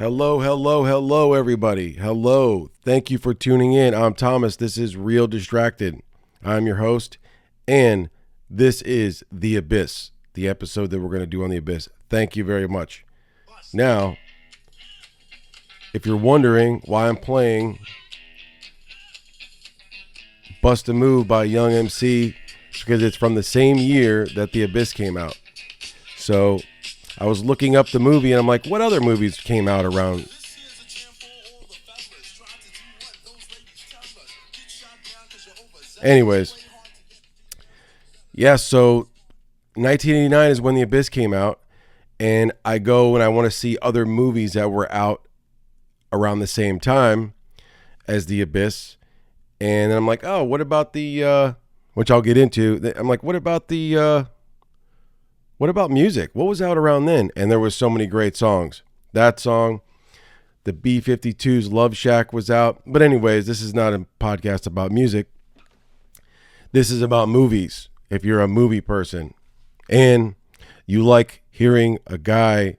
Hello, hello, hello, everybody. Hello. Thank you for tuning in. I'm Thomas. This is Real Distracted. I'm your host, and this is The Abyss, the episode that we're going to do on The Abyss. Thank you very much. Now, if you're wondering why I'm playing Bust a Move by Young MC, it's because it's from the same year that The Abyss came out. So I was looking up the movie, and I'm like, what other movies came out around? Anyways, yeah, so 1989 is when The Abyss came out, and I go and I want to see other movies that were out around the same time as The Abyss, and then I'm like, oh, what about the, which I'll get into, I'm like, what about music? What was out around then? And there was so many great songs. That song, the B-52's Love Shack was out. But anyways, this is not a podcast about music. This is about movies. If you're a movie person and you like hearing a guy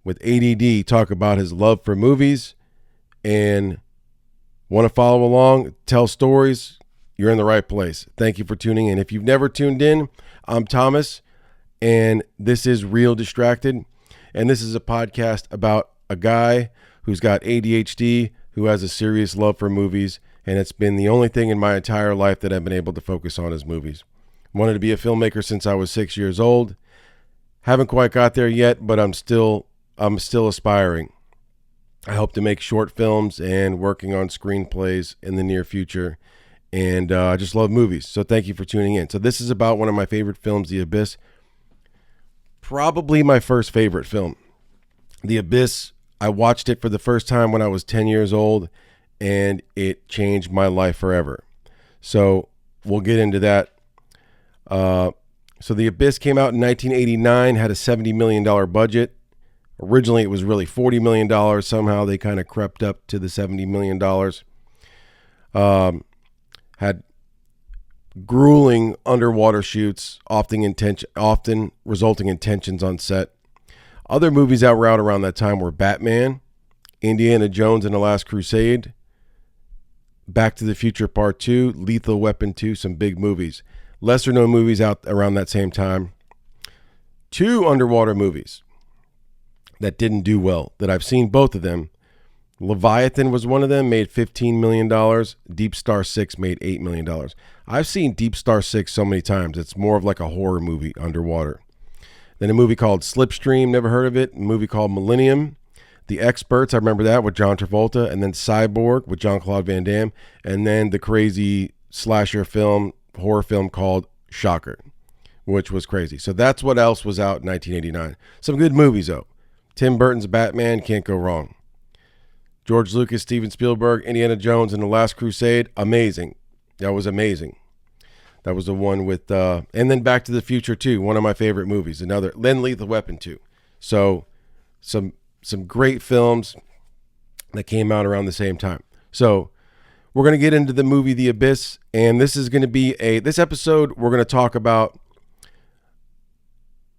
with ADD talk about his love for movies and want to follow along, tell stories, you're in the right place. Thank you for tuning in. If you've never tuned in, I'm Thomas, and this is Real Distracted, and this is a podcast about a guy who's got ADHD, who has a serious love for movies, and it's been the only thing in my entire life that I've been able to focus on is movies. Wanted to be a filmmaker since I was 6 years old. Haven't quite got there yet, but I'm still aspiring. I hope to make short films and working on screenplays in the near future, and I just love movies, so thank you for tuning in. So this is about one of my favorite films, The Abyss. Probably my first favorite film. The Abyss, I watched it for the first time when I was 10 years old, and it changed my life forever. So we'll get into that. So The Abyss came out in 1989, had a $70 million budget. Originally, it was really $40 million. Somehow they kind of crept up to the $70 million. Had grueling underwater shoots, often resulting in tensions on set. Other movies that were out around that time were Batman, Indiana Jones and the Last Crusade, Back to the Future Part 2, Lethal Weapon 2, some big movies. Lesser known movies out around that same time. Two underwater movies that didn't do well, that I've seen both of them. Leviathan was one of them, made $15 million. Deep Star 6 made $8 million. I've seen Deep Star 6 so many times. It's more of like a horror movie underwater. Then a movie called Slipstream, never heard of it. A movie called Millennium. The Experts, I remember that with John Travolta. And then Cyborg with Jean-Claude Van Damme. And then the crazy slasher film, horror film called Shocker, which was crazy. So that's what else was out in 1989. Some good movies, though. Tim Burton's Batman, can't go wrong. George Lucas, Steven Spielberg, Indiana Jones, and The Last Crusade, amazing. That was amazing. That was the one with, and then Back to the Future 2, one of my favorite movies. Then Lethal Weapon 2. So some great films that came out around the same time. So we're going to get into the movie The Abyss, and this is going to be this episode we're going to talk about.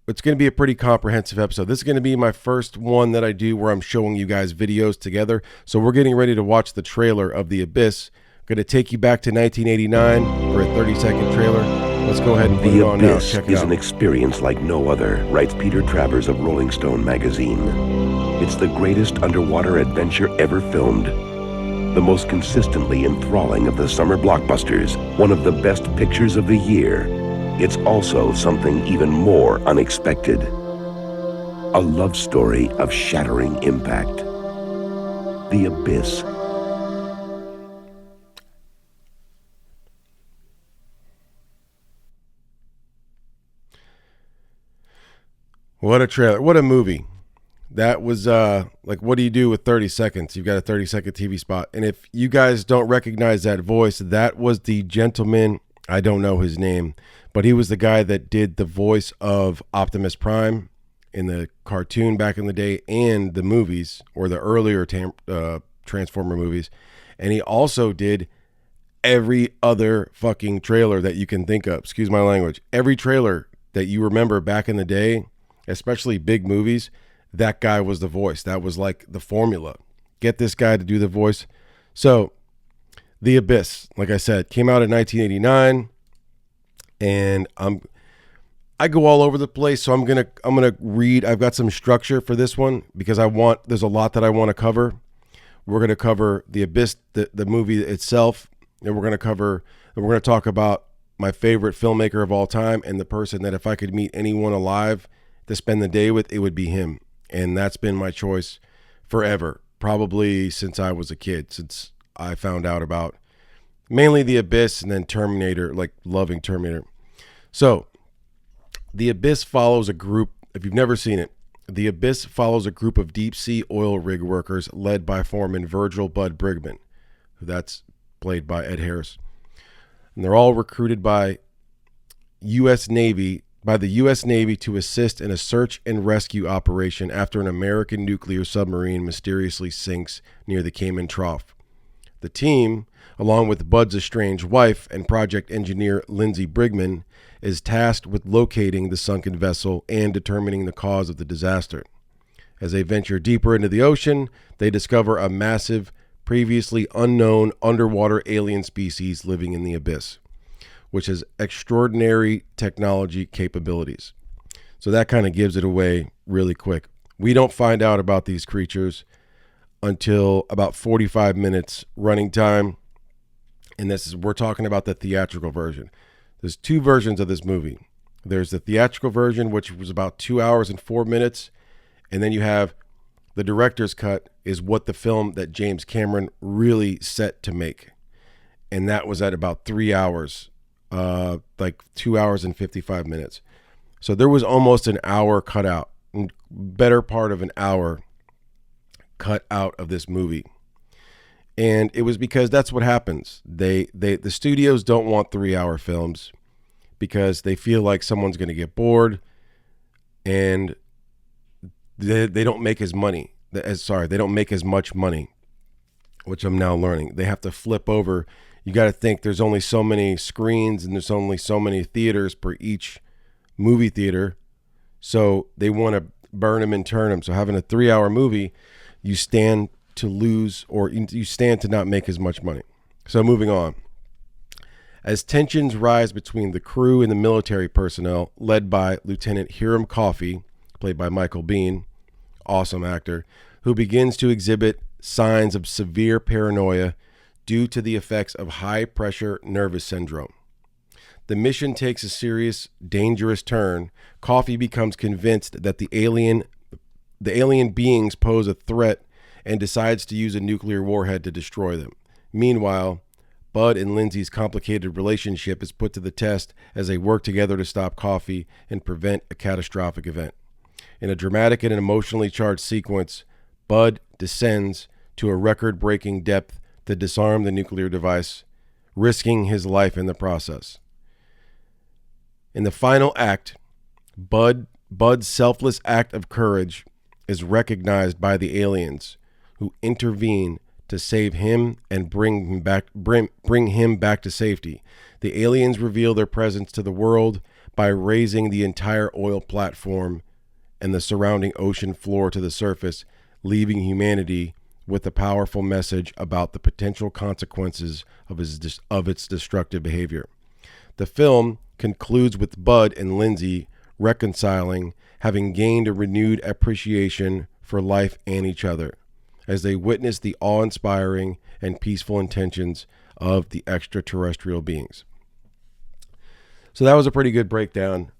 It's going to be a pretty comprehensive episode. This is going to be my first one that I do where I'm showing you guys videos together. So we're getting ready to watch the trailer of The Abyss. Going to take you back to 1989 for a 30-second trailer. Let's go ahead and put it on now. Check it out. The Abyss is an experience like no other, writes Peter Travers of Rolling Stone magazine. It's the greatest underwater adventure ever filmed. The most consistently enthralling of the summer blockbusters. One of the best pictures of the year. It's also something even more unexpected. A love story of shattering impact. The Abyss. What a trailer. What a movie. That was like, what do you do with 30 seconds? You've got a 30-second TV spot. And if you guys don't recognize that voice, that was the gentleman, I don't know his name, but he was the guy that did the voice of Optimus Prime in the cartoon back in the day and the movies, or the earlier Transformer movies. And he also did every other fucking trailer that you can think of. Excuse my language. Every trailer that you remember back in the day, especially big movies, that guy was the voice. That was like the formula. Get this guy to do the voice. So The Abyss, like I said, came out in 1989, and I go all over the place, so I'm gonna read. I've got some structure for this one because there's a lot that I want to cover. We're gonna cover The Abyss, the movie itself, and we're gonna talk about my favorite filmmaker of all time and the person that if I could meet anyone alive to spend the day with, it would be him. And that's been my choice forever, probably since I was a kid, since I found out about mainly The Abyss and then Terminator, like loving Terminator. So The Abyss follows a group, if you've never seen it, The Abyss follows a group of deep sea oil rig workers led by foreman Virgil Bud Brigman, who that's played by Ed Harris. And they're all recruited by the U.S. Navy to assist in a search and rescue operation after an American nuclear submarine mysteriously sinks near the Cayman Trough. The team, along with Bud's estranged wife and project engineer Lindsay Brigman, is tasked with locating the sunken vessel and determining the cause of the disaster. As they venture deeper into the ocean, they discover a massive, previously unknown underwater alien species living in the abyss, which has extraordinary technology capabilities. So that kind of gives it away really quick. We don't find out about these creatures until about 45 minutes running time. And we're talking about the theatrical version. There's two versions of this movie. There's the theatrical version, which was about 2 hours and 4 minutes. And then you have the director's cut, is what the film that James Cameron really set to make. And that was at about 3 hours, like 2 hours and 55 minutes. So there was almost an hour cut out, better part of an hour cut out of this movie. And it was because that's what happens. The studios don't want 3 hour films because they feel like someone's going to get bored, and they don't make as money. They don't make as much money, which I'm now learning. They have to flip over. You got to think there's only so many screens and there's only so many theaters per each movie theater. So they want to burn them and turn them. So having a 3 hour movie, you stand to lose, or you stand to not make as much money. So moving on. As tensions rise between the crew and the military personnel, led by Lieutenant Hiram Coffey, played by Michael Biehn, awesome actor, who begins to exhibit signs of severe paranoia due to the effects of high-pressure nervous syndrome. The mission takes a serious, dangerous turn. Coffey becomes convinced that the alien beings pose a threat and decides to use a nuclear warhead to destroy them. Meanwhile, Bud and Lindsay's complicated relationship is put to the test as they work together to stop Coffey and prevent a catastrophic event. In a dramatic and emotionally charged sequence, Bud descends to a record-breaking depth to disarm the nuclear device, risking his life in the process. In the final act, Bud's selfless act of courage is recognized by the aliens, who intervene to save him and bring him back to safety. The aliens reveal their presence to the world by raising the entire oil platform and the surrounding ocean floor to the surface, leaving humanity with a powerful message about the potential consequences of its destructive behavior. The film concludes with Bud and Lindsay reconciling, having gained a renewed appreciation for life and each other, as they witness the awe-inspiring and peaceful intentions of the extraterrestrial beings. So that was a pretty good breakdown.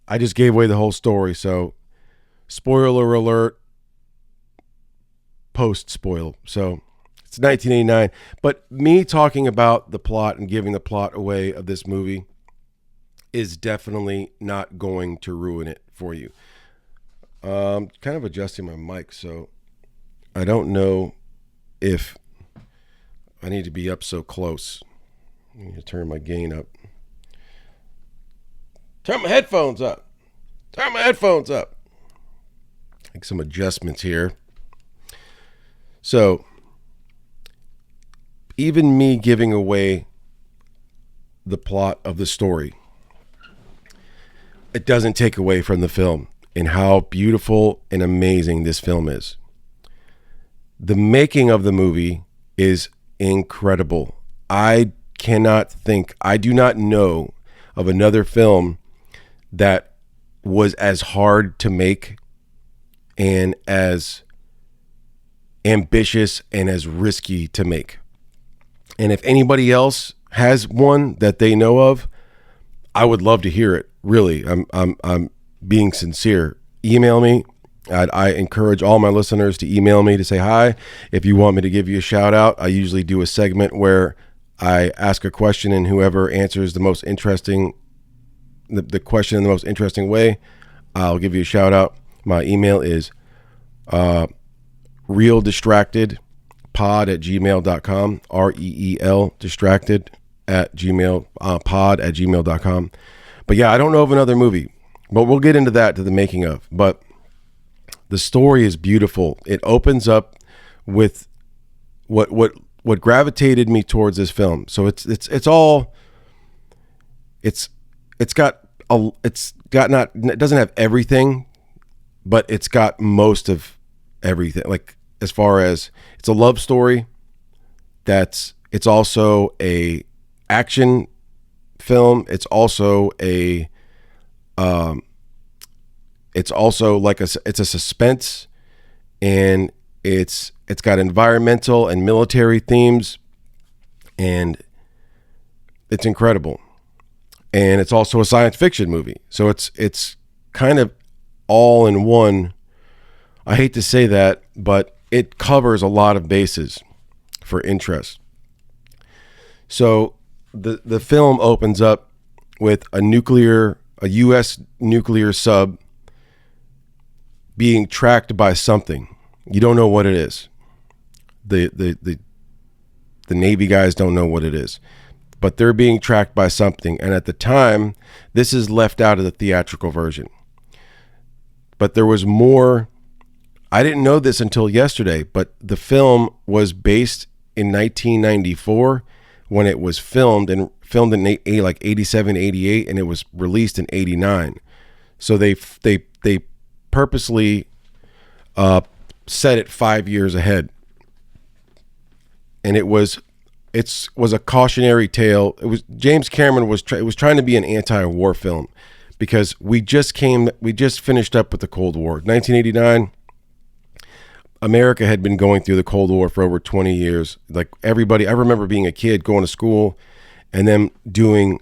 I just gave away the whole story, so spoiler alert, post-spoil. So it's 1989. But me talking about the plot and giving the plot away of this movie is definitely not going to ruin it for you. Kind of adjusting my mic, so I don't know if I need to be up so close. I need to turn my gain up. Turn my headphones up. Make some adjustments here. So, even me giving away the plot of the story, it doesn't take away from the film. in how beautiful and amazing this film is. The making of the movie is incredible. I do not know of another film that was as hard to make and as ambitious and as risky to make. And if anybody else has one that they know of, I would love to hear it. Really, I'm being sincere. Email me. I encourage all my listeners to email me to say hi. If you want me to give you a shout out, I usually do a segment where I ask a question, and whoever answers the most interesting, the question in the most interesting way, I'll give you a shout out. My email is realdistractedpod@gmail.com, REEL distracted at gmail pod@gmail.com. But yeah, I don't know of another movie, but we'll get into that, to the making of. But the story is beautiful. It opens up with what gravitated me towards this film. So it doesn't have everything, but it's got most of everything. Like, as far as, it's a love story, it's also a action film. It's also it's a suspense, and it's got environmental and military themes, and it's incredible. And it's also a science fiction movie. So it's kind of all in one. I hate to say that, but it covers a lot of bases for interest. So the film opens up with a U.S. nuclear sub being tracked by something. You don't know what it is. The Navy guys don't know what it is, but they're being tracked by something. And at the time, this is left out of the theatrical version. But there was more. I didn't know this until yesterday, but the film was based in 1994 when it was filmed in like 87, 88, and it was released in 89. So they purposely set it 5 years ahead. And it was a cautionary tale. James Cameron was trying to be an anti-war film, because we just finished up with the Cold War. 1989, America had been going through the Cold War for over 20 years. Like, everybody, I remember being a kid going to school and then doing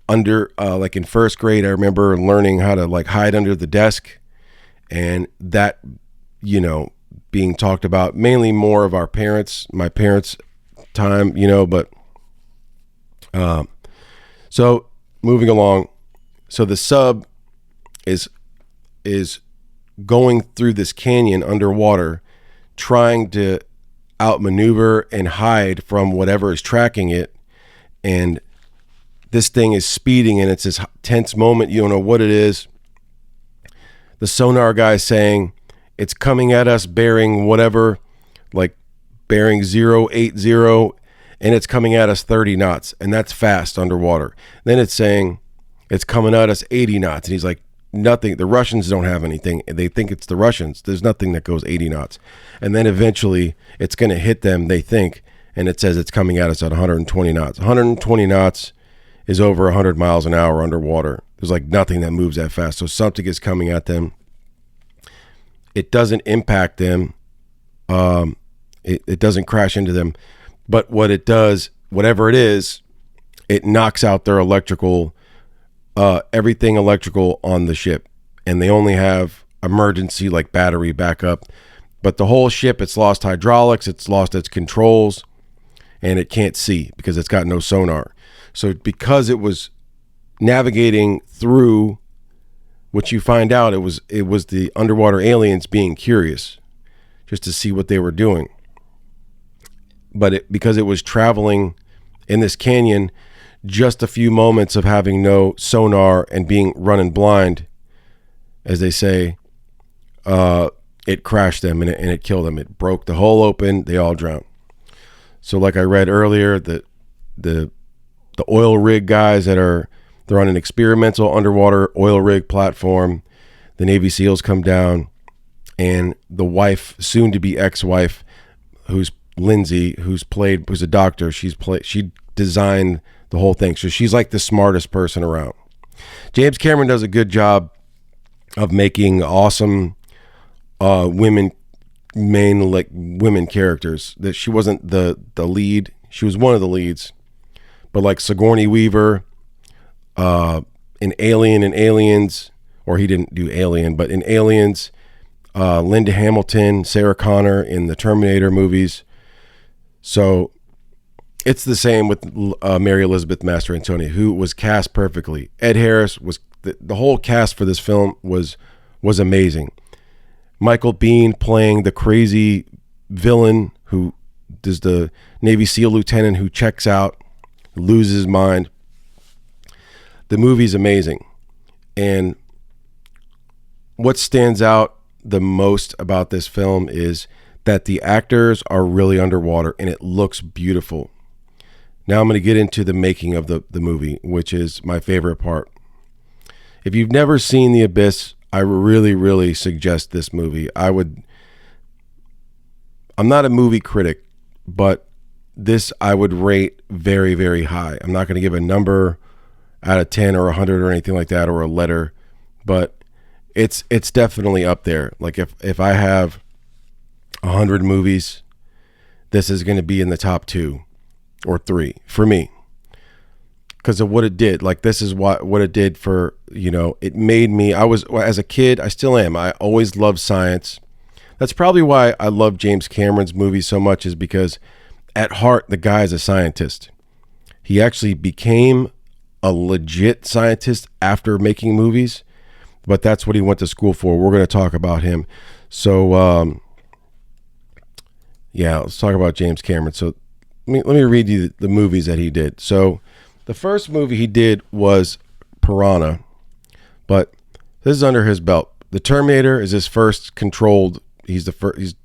like in first grade, I remember learning how to like hide under the desk, and that, being talked about mainly more of my parents' time, but so moving along. So the sub is going through this canyon underwater, trying to outmaneuver and hide from whatever is tracking it. And this thing is speeding, and it's this tense moment. You don't know what it is. The sonar guy is saying it's coming at us bearing whatever, like bearing 080, and it's coming at us 30 knots, and that's fast underwater. Then it's saying it's coming at us 80 knots, and he's like, nothing. The Russians don't have anything. They think it's the Russians. There's nothing that goes 80 knots. And then eventually it's going to hit them, they think, and it says it's coming at us at 120 knots. 120 knots is over 100 miles an hour underwater. There's like nothing that moves that fast. So something is coming at them. It doesn't impact them. It doesn't crash into them. But what it does, whatever it is, it knocks out their electrical, everything electrical on the ship. And they only have emergency, like battery backup. But the whole ship, it's lost hydraulics, it's lost its controls, and it can't see because it's got no sonar. So because it was navigating through, what you find out, it was the underwater aliens being curious just to see what they were doing. But because it was traveling in this canyon, just a few moments of having no sonar and being running blind, as they say, it crashed them and it killed them. It broke the hull open. They all drowned. So like I read earlier, the oil rig guys they're on an experimental underwater oil rig platform. The Navy SEALs come down, and the wife, soon to be ex-wife, who's Lindsay, who's a doctor. She designed the whole thing, so she's like the smartest person around. James Cameron does a good job of making awesome women characters. That she wasn't the lead, she was one of the leads, but like Sigourney Weaver, in Alien and Aliens, or he didn't do Alien, but in Aliens, Linda Hamilton, Sarah Connor in the Terminator movies. So it's the same with Mary Elizabeth Mastrantonio, who was cast perfectly. Ed Harris was the whole cast for this film was amazing. Michael Biehn playing the crazy villain who is the Navy SEAL lieutenant who checks out, loses his mind. The movie's amazing. And what stands out the most about this film is that the actors are really underwater and it looks beautiful. Now I'm going to get into the making of the movie, which is my favorite part. If you've never seen The Abyss, I really, really suggest this movie. I'm not a movie critic, but this I would rate very, very high. I'm not going to give a number out of 10 or 100 or anything like that, or a letter, but it's definitely up there. Like if I have 100 movies, this is going to be in the top 2 or 3 for me, because of what it did. Like, this is what it did for, it made me, as a kid, I still am, I always loved science. That's probably why I love James Cameron's movies so much, is because at heart, the guy is a scientist. He actually became a legit scientist after making movies, but that's what he went to school for. We're going to talk about him. So, let's talk about James Cameron. So let me read you the movies that he did. So the first movie he did was Piranha, but this is under his belt. The Terminator is his first controlled. His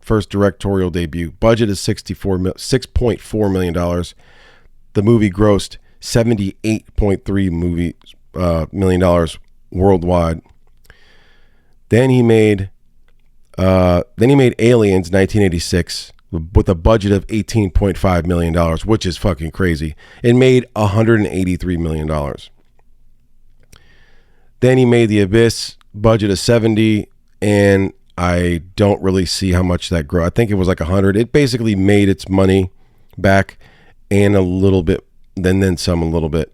first directorial debut. Budget is $6.4 million. The movie grossed $78.3 million worldwide. Then he made Aliens 1986 with a budget of $18.5 million, which is fucking crazy. It made $183 million. Then he made The Abyss, budget of 70, and I don't really see how much that grew. I think it was like 100. It basically made its money back and a little bit, then some a little bit.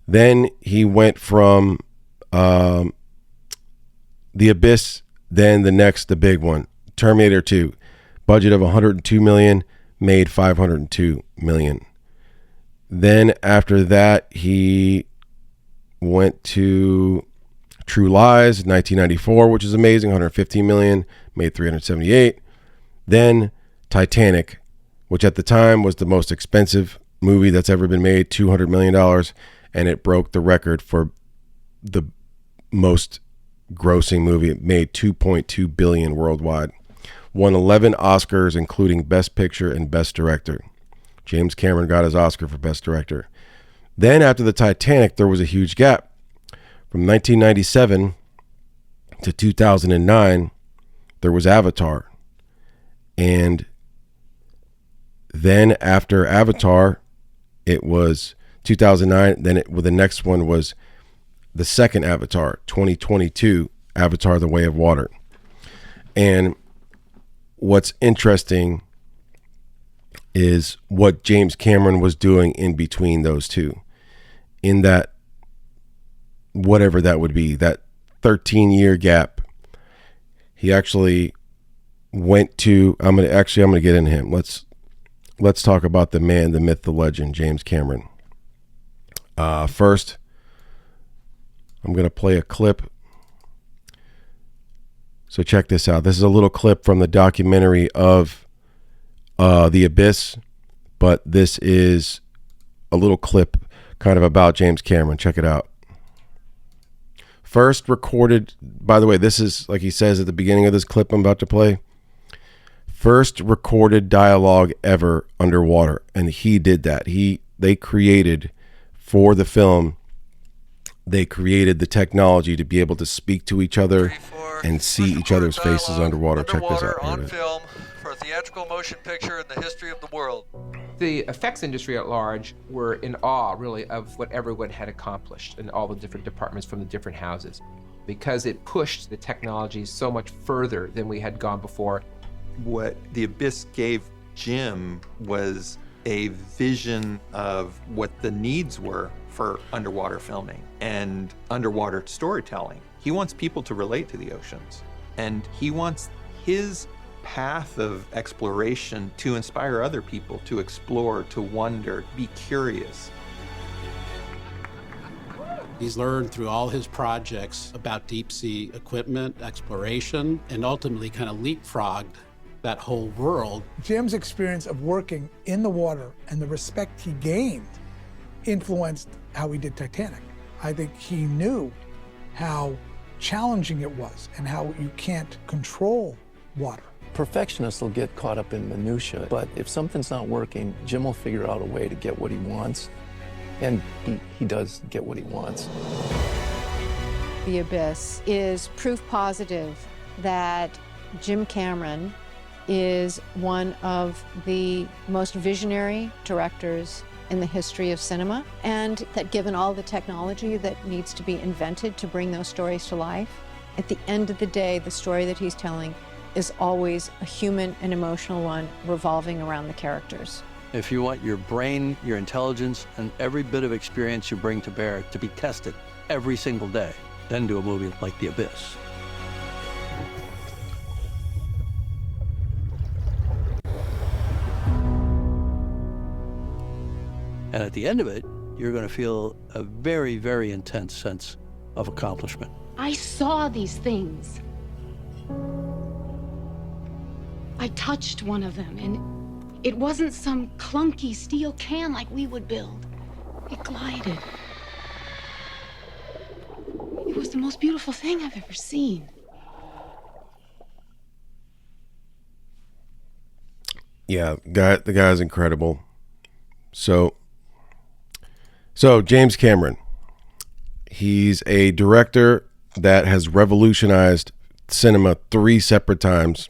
Then he went from The Abyss, then the big one, Terminator 2, budget of 102 million, made 502 million. Then after that, he went to True Lies, 1994, which is amazing, 115 million, made 378. Then Titanic, which at the time was the most expensive movie that's ever been made, $200 million, and it broke the record for the most grossing movie. It made $2.2 billion worldwide. Won 11 Oscars, including Best Picture and Best Director. James Cameron got his Oscar for Best Director. Then after the Titanic, there was a huge gap. From 1997 to 2009, there was Avatar. And then after Avatar, it was 2009. Then the next one was the second Avatar, 2022, Avatar: The Way of Water. And what's interesting is what James Cameron was doing in between those two. In that, whatever that would be, that 13-year gap, he actually went to, I'm going to get into him. Let's talk about the man, the myth, the legend, James Cameron. First, I'm going to play a clip. So check this out. This is a little clip from the documentary of The Abyss, but this is a little clip kind of about James Cameron. Check it out. First recorded, by the way, this is, like he says at the beginning of this clip I'm about to play, first recorded dialogue ever underwater, and he did that. They created for the film they created the technology to be able to speak to each other and see each other's faces underwater. Check this out. On film for a theatrical motion picture in the history of the world. The effects industry at large were in awe, really, of what everyone had accomplished in all the different departments from the different houses, because it pushed the technology so much further than we had gone before. What The Abyss gave Jim was a vision of what the needs were for underwater filming and underwater storytelling. He wants people to relate to the oceans, and he wants his path of exploration to inspire other people to explore, to wonder, be curious. He's learned through all his projects about deep sea equipment, exploration, and ultimately kind of leapfrogged that whole world. Jim's experience of working in the water and the respect he gained influenced how he did Titanic. I think he knew how challenging it was and how you can't control water. Perfectionists will get caught up in minutia, but if something's not working, Jim will figure out a way to get what he wants, and he does get what he wants. The Abyss is proof positive that Jim Cameron is one of the most visionary directors in the history of cinema, and that given all the technology that needs to be invented to bring those stories to life, at the end of the day, the story that he's telling is always a human and emotional one revolving around the characters. If you want your brain, your intelligence, and every bit of experience you bring to bear to be tested every single day, then do a movie like The Abyss. And at the end of it, you're going to feel a very, very intense sense of accomplishment. I saw these things. I touched one of them, and it wasn't some clunky steel can like we would build. It glided. It was the most beautiful thing I've ever seen. Yeah, the guy's incredible. So James Cameron, he's a director that has revolutionized cinema 3 separate times.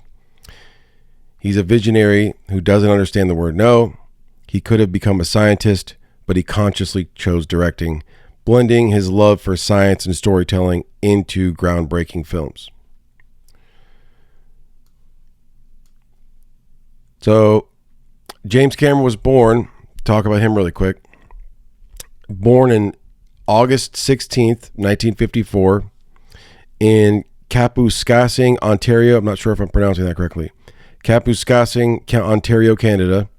He's a visionary who doesn't understand the word no. He could have become a scientist, but he consciously chose directing, blending his love for science and storytelling into groundbreaking films. So, James Cameron was born, talk about him really quick, born in August 16th, 1954, in Kapuskasing, Ontario. I'm not sure if I'm pronouncing that correctly. Kapuskasing, Ontario, Canada.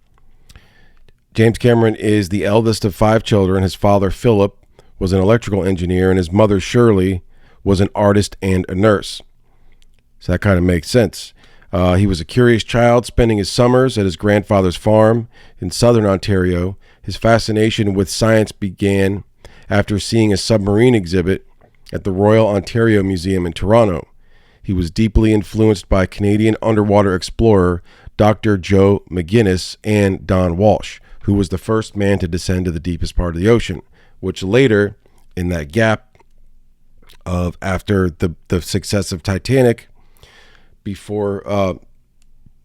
James Cameron is the eldest of 5 children. His father, Philip, was an electrical engineer, and his mother, Shirley, was an artist and a nurse. So that kind of makes sense. He was a curious child, spending his summers at his grandfather's farm in southern Ontario. His fascination with science began after seeing a submarine exhibit at the Royal Ontario Museum in Toronto. He was deeply influenced by Canadian underwater explorer Dr. Joe McGinnis and Don Walsh, who was the first man to descend to the deepest part of the ocean, which later, in that gap of after the success of Titanic, before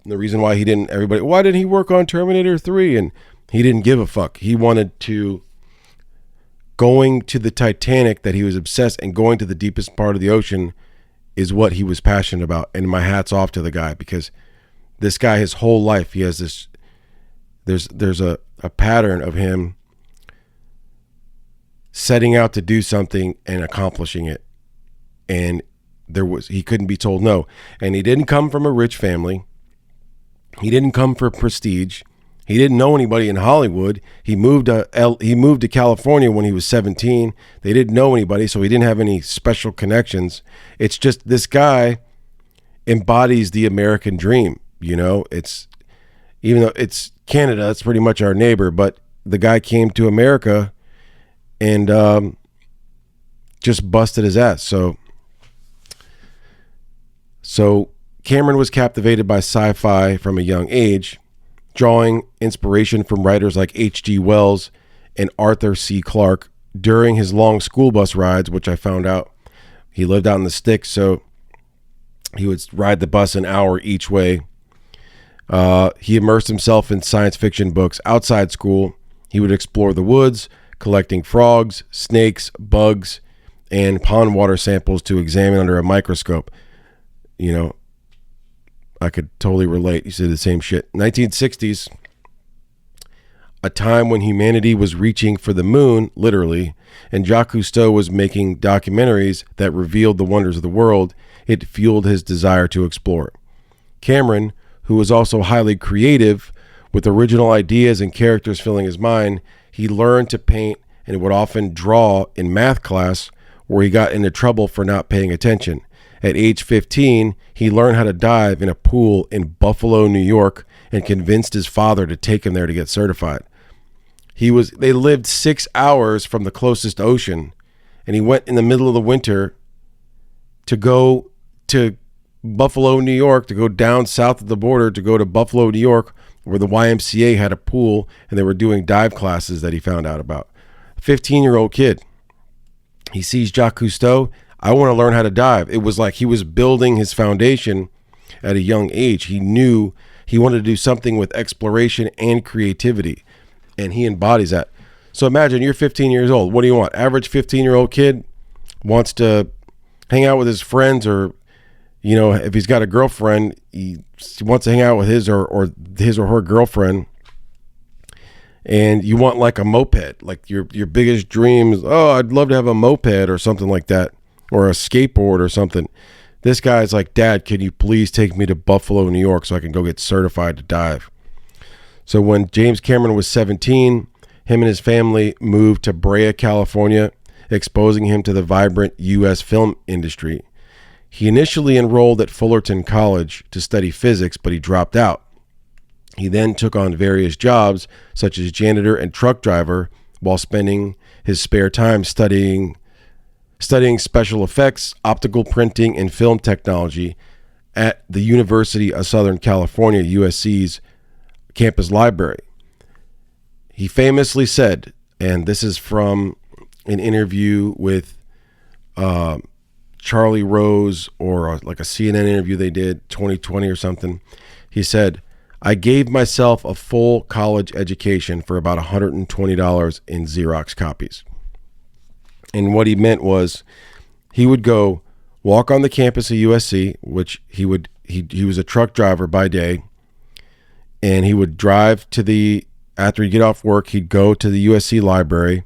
the reason why why didn't he work on Terminator 3? And he didn't give a fuck. He wanted to, going to the Titanic, that he was obsessed, and going to the deepest part of the ocean is what he was passionate about. And my hat's off to the guy, because this guy, his whole life, he has this, there's a pattern of him setting out to do something and accomplishing it. And he couldn't be told no. And he didn't come from a rich family. He didn't come for prestige. He didn't know anybody in Hollywood. He moved to California when he was 17. They didn't know anybody, so he didn't have any special connections. It's just this guy embodies the American dream. You know, even though it's Canada, it's pretty much our neighbor, but the guy came to America and just busted his ass. So Cameron was captivated by sci-fi from a young age, drawing inspiration from writers like H.G. Wells and Arthur C. Clarke, during his long school bus rides, which I found out he lived out in the sticks, so he would ride the bus an hour each way. He immersed himself in science fiction books outside school. He would explore the woods, collecting frogs, snakes, bugs, and pond water samples to examine under a microscope. You know, I could totally relate. You said the same shit. 1960s, a time when humanity was reaching for the moon, literally, and Jacques Cousteau was making documentaries that revealed the wonders of the world. It fueled his desire to explore. Cameron, who was also highly creative, with original ideas and characters filling his mind, he learned to paint and would often draw in math class, where he got into trouble for not paying attention. At age 15, he learned how to dive in a pool in Buffalo, New York, and convinced his father to take him there to get certified. They lived 6 hours from the closest ocean, and he went in the middle of the winter to go to Buffalo, New York, to go down south of the border, to go to Buffalo, New York, where the YMCA had a pool and they were doing dive classes that he found out about. 15-year-old kid. He sees Jacques Cousteau. I want to learn how to dive. It was like he was building his foundation at a young age. He knew he wanted to do something with exploration and creativity, and he embodies that. So imagine you're 15 years old. What do you want? Average 15-year-old kid wants to hang out with his friends, or, you know, if he's got a girlfriend, he wants to hang out with his or her girlfriend, and you want like a moped, like your biggest dream is, oh, I'd love to have a moped or something like that, or a skateboard or something. This guy's like, Dad, can you please take me to Buffalo, New York, so I can go get certified to dive? So when James Cameron was 17, him and his family moved to Brea, California, exposing him to the vibrant U.S. film industry. He initially enrolled at Fullerton College to study physics, but he dropped out. He then took on various jobs, such as janitor and truck driver, while spending his spare time studying special effects, optical printing, and film technology at the University of Southern California, USC's campus library. He famously said, and this is from an interview with Charlie Rose, or like a CNN interview they did 2020 or something. He said, I gave myself a full college education for about $120 in Xerox copies. And what he meant was he would go walk on the campus of USC, which he was a truck driver by day, and he would drive after he'd get off work, he'd go to the USC library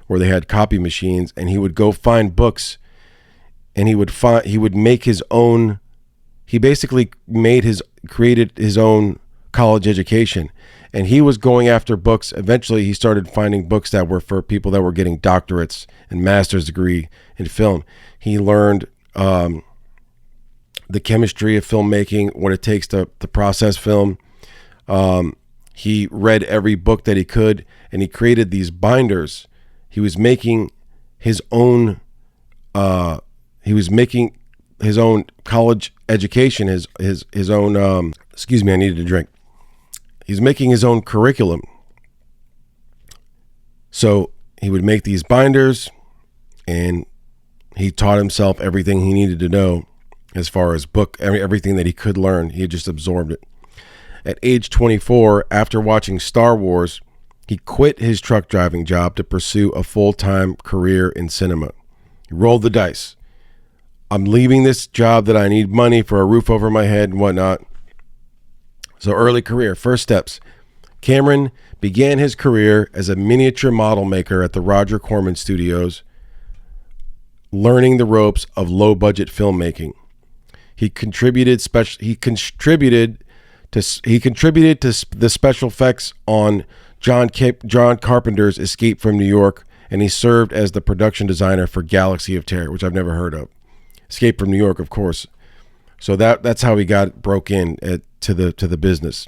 where they had copy machines, and he would go find books, and he would make his own. He basically created his own college education, and he was going after books. Eventually he started finding books that were for people that were getting doctorates and master's degree in film. He learned the chemistry of filmmaking, what it takes to process film. He read every book that he could, and he created these binders. He was making his own college education, his own excuse me, I needed a drink. He's making his own curriculum. So he would make these binders, and he taught himself everything he needed to know as far as everything that he could learn. He had just absorbed it. At age 24, after watching Star Wars, he quit his truck driving job to pursue a full-time career in cinema. He rolled the dice. I'm leaving this job that I need money for a roof over my head and whatnot. So early career, first steps. Cameron began his career as a miniature model maker at the Roger Corman Studios, learning the ropes of low-budget filmmaking. He contributed to the special effects on John Carpenter's Escape from New York, and he served as the production designer for Galaxy of Terror, which I've never heard of. Escape from New York, of course. So that's how he broke in to the business.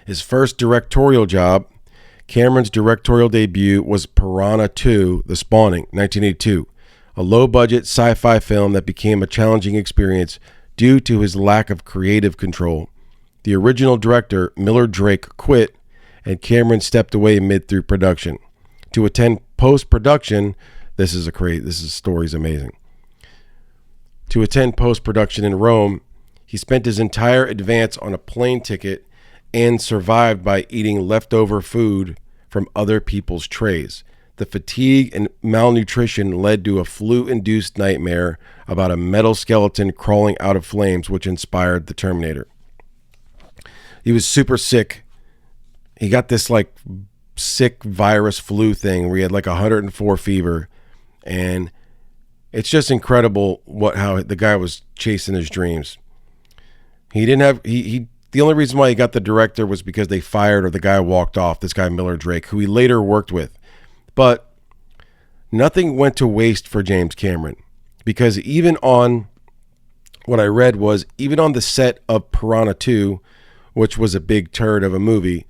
His first directorial job, Cameron's directorial debut, was Piranha 2: The Spawning, 1982, a low-budget sci-fi film that became a challenging experience due to his lack of creative control. The original director, Miller Drake, quit, and Cameron stepped away mid through production. To attend post-production, this story's amazing. To attend post-production in Rome, he spent his entire advance on a plane ticket and survived by eating leftover food from other people's trays. The fatigue and malnutrition led to a flu-induced nightmare about a metal skeleton crawling out of flames, which inspired the Terminator. He was super sick. He got this like sick virus flu thing where he had like 104 fever, and it's just incredible how the guy was chasing his dreams. He didn't have the only reason why he got the director was because they fired or the guy walked off, this guy Miller Drake, who he later worked with. But nothing went to waste for James Cameron, because even on what I read was even on the set of Piranha 2, which was a big turd of a movie,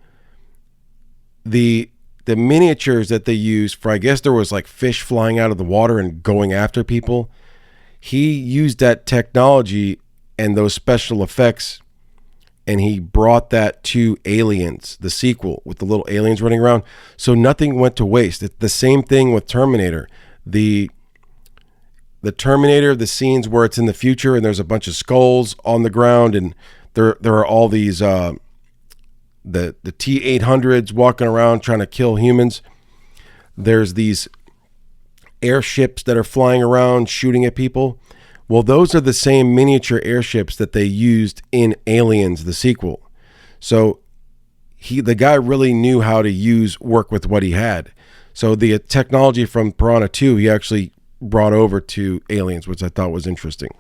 the miniatures that they used for, I guess there was like fish flying out of the water and going after people. He used that technology and those special effects, and he brought that to Aliens, the sequel, with the little aliens running around. So nothing went to waste. It's the same thing with Terminator. The Terminator, the scenes where it's in the future and there's a bunch of skulls on the ground, and there are all these the T-800s walking around trying to kill humans. There's these airships that are flying around shooting at people. Well, those are the same miniature airships that they used in Aliens, the sequel. So the guy really knew how to work with what he had. So the technology from Piranha 2, he actually brought over to Aliens, which I thought was interesting.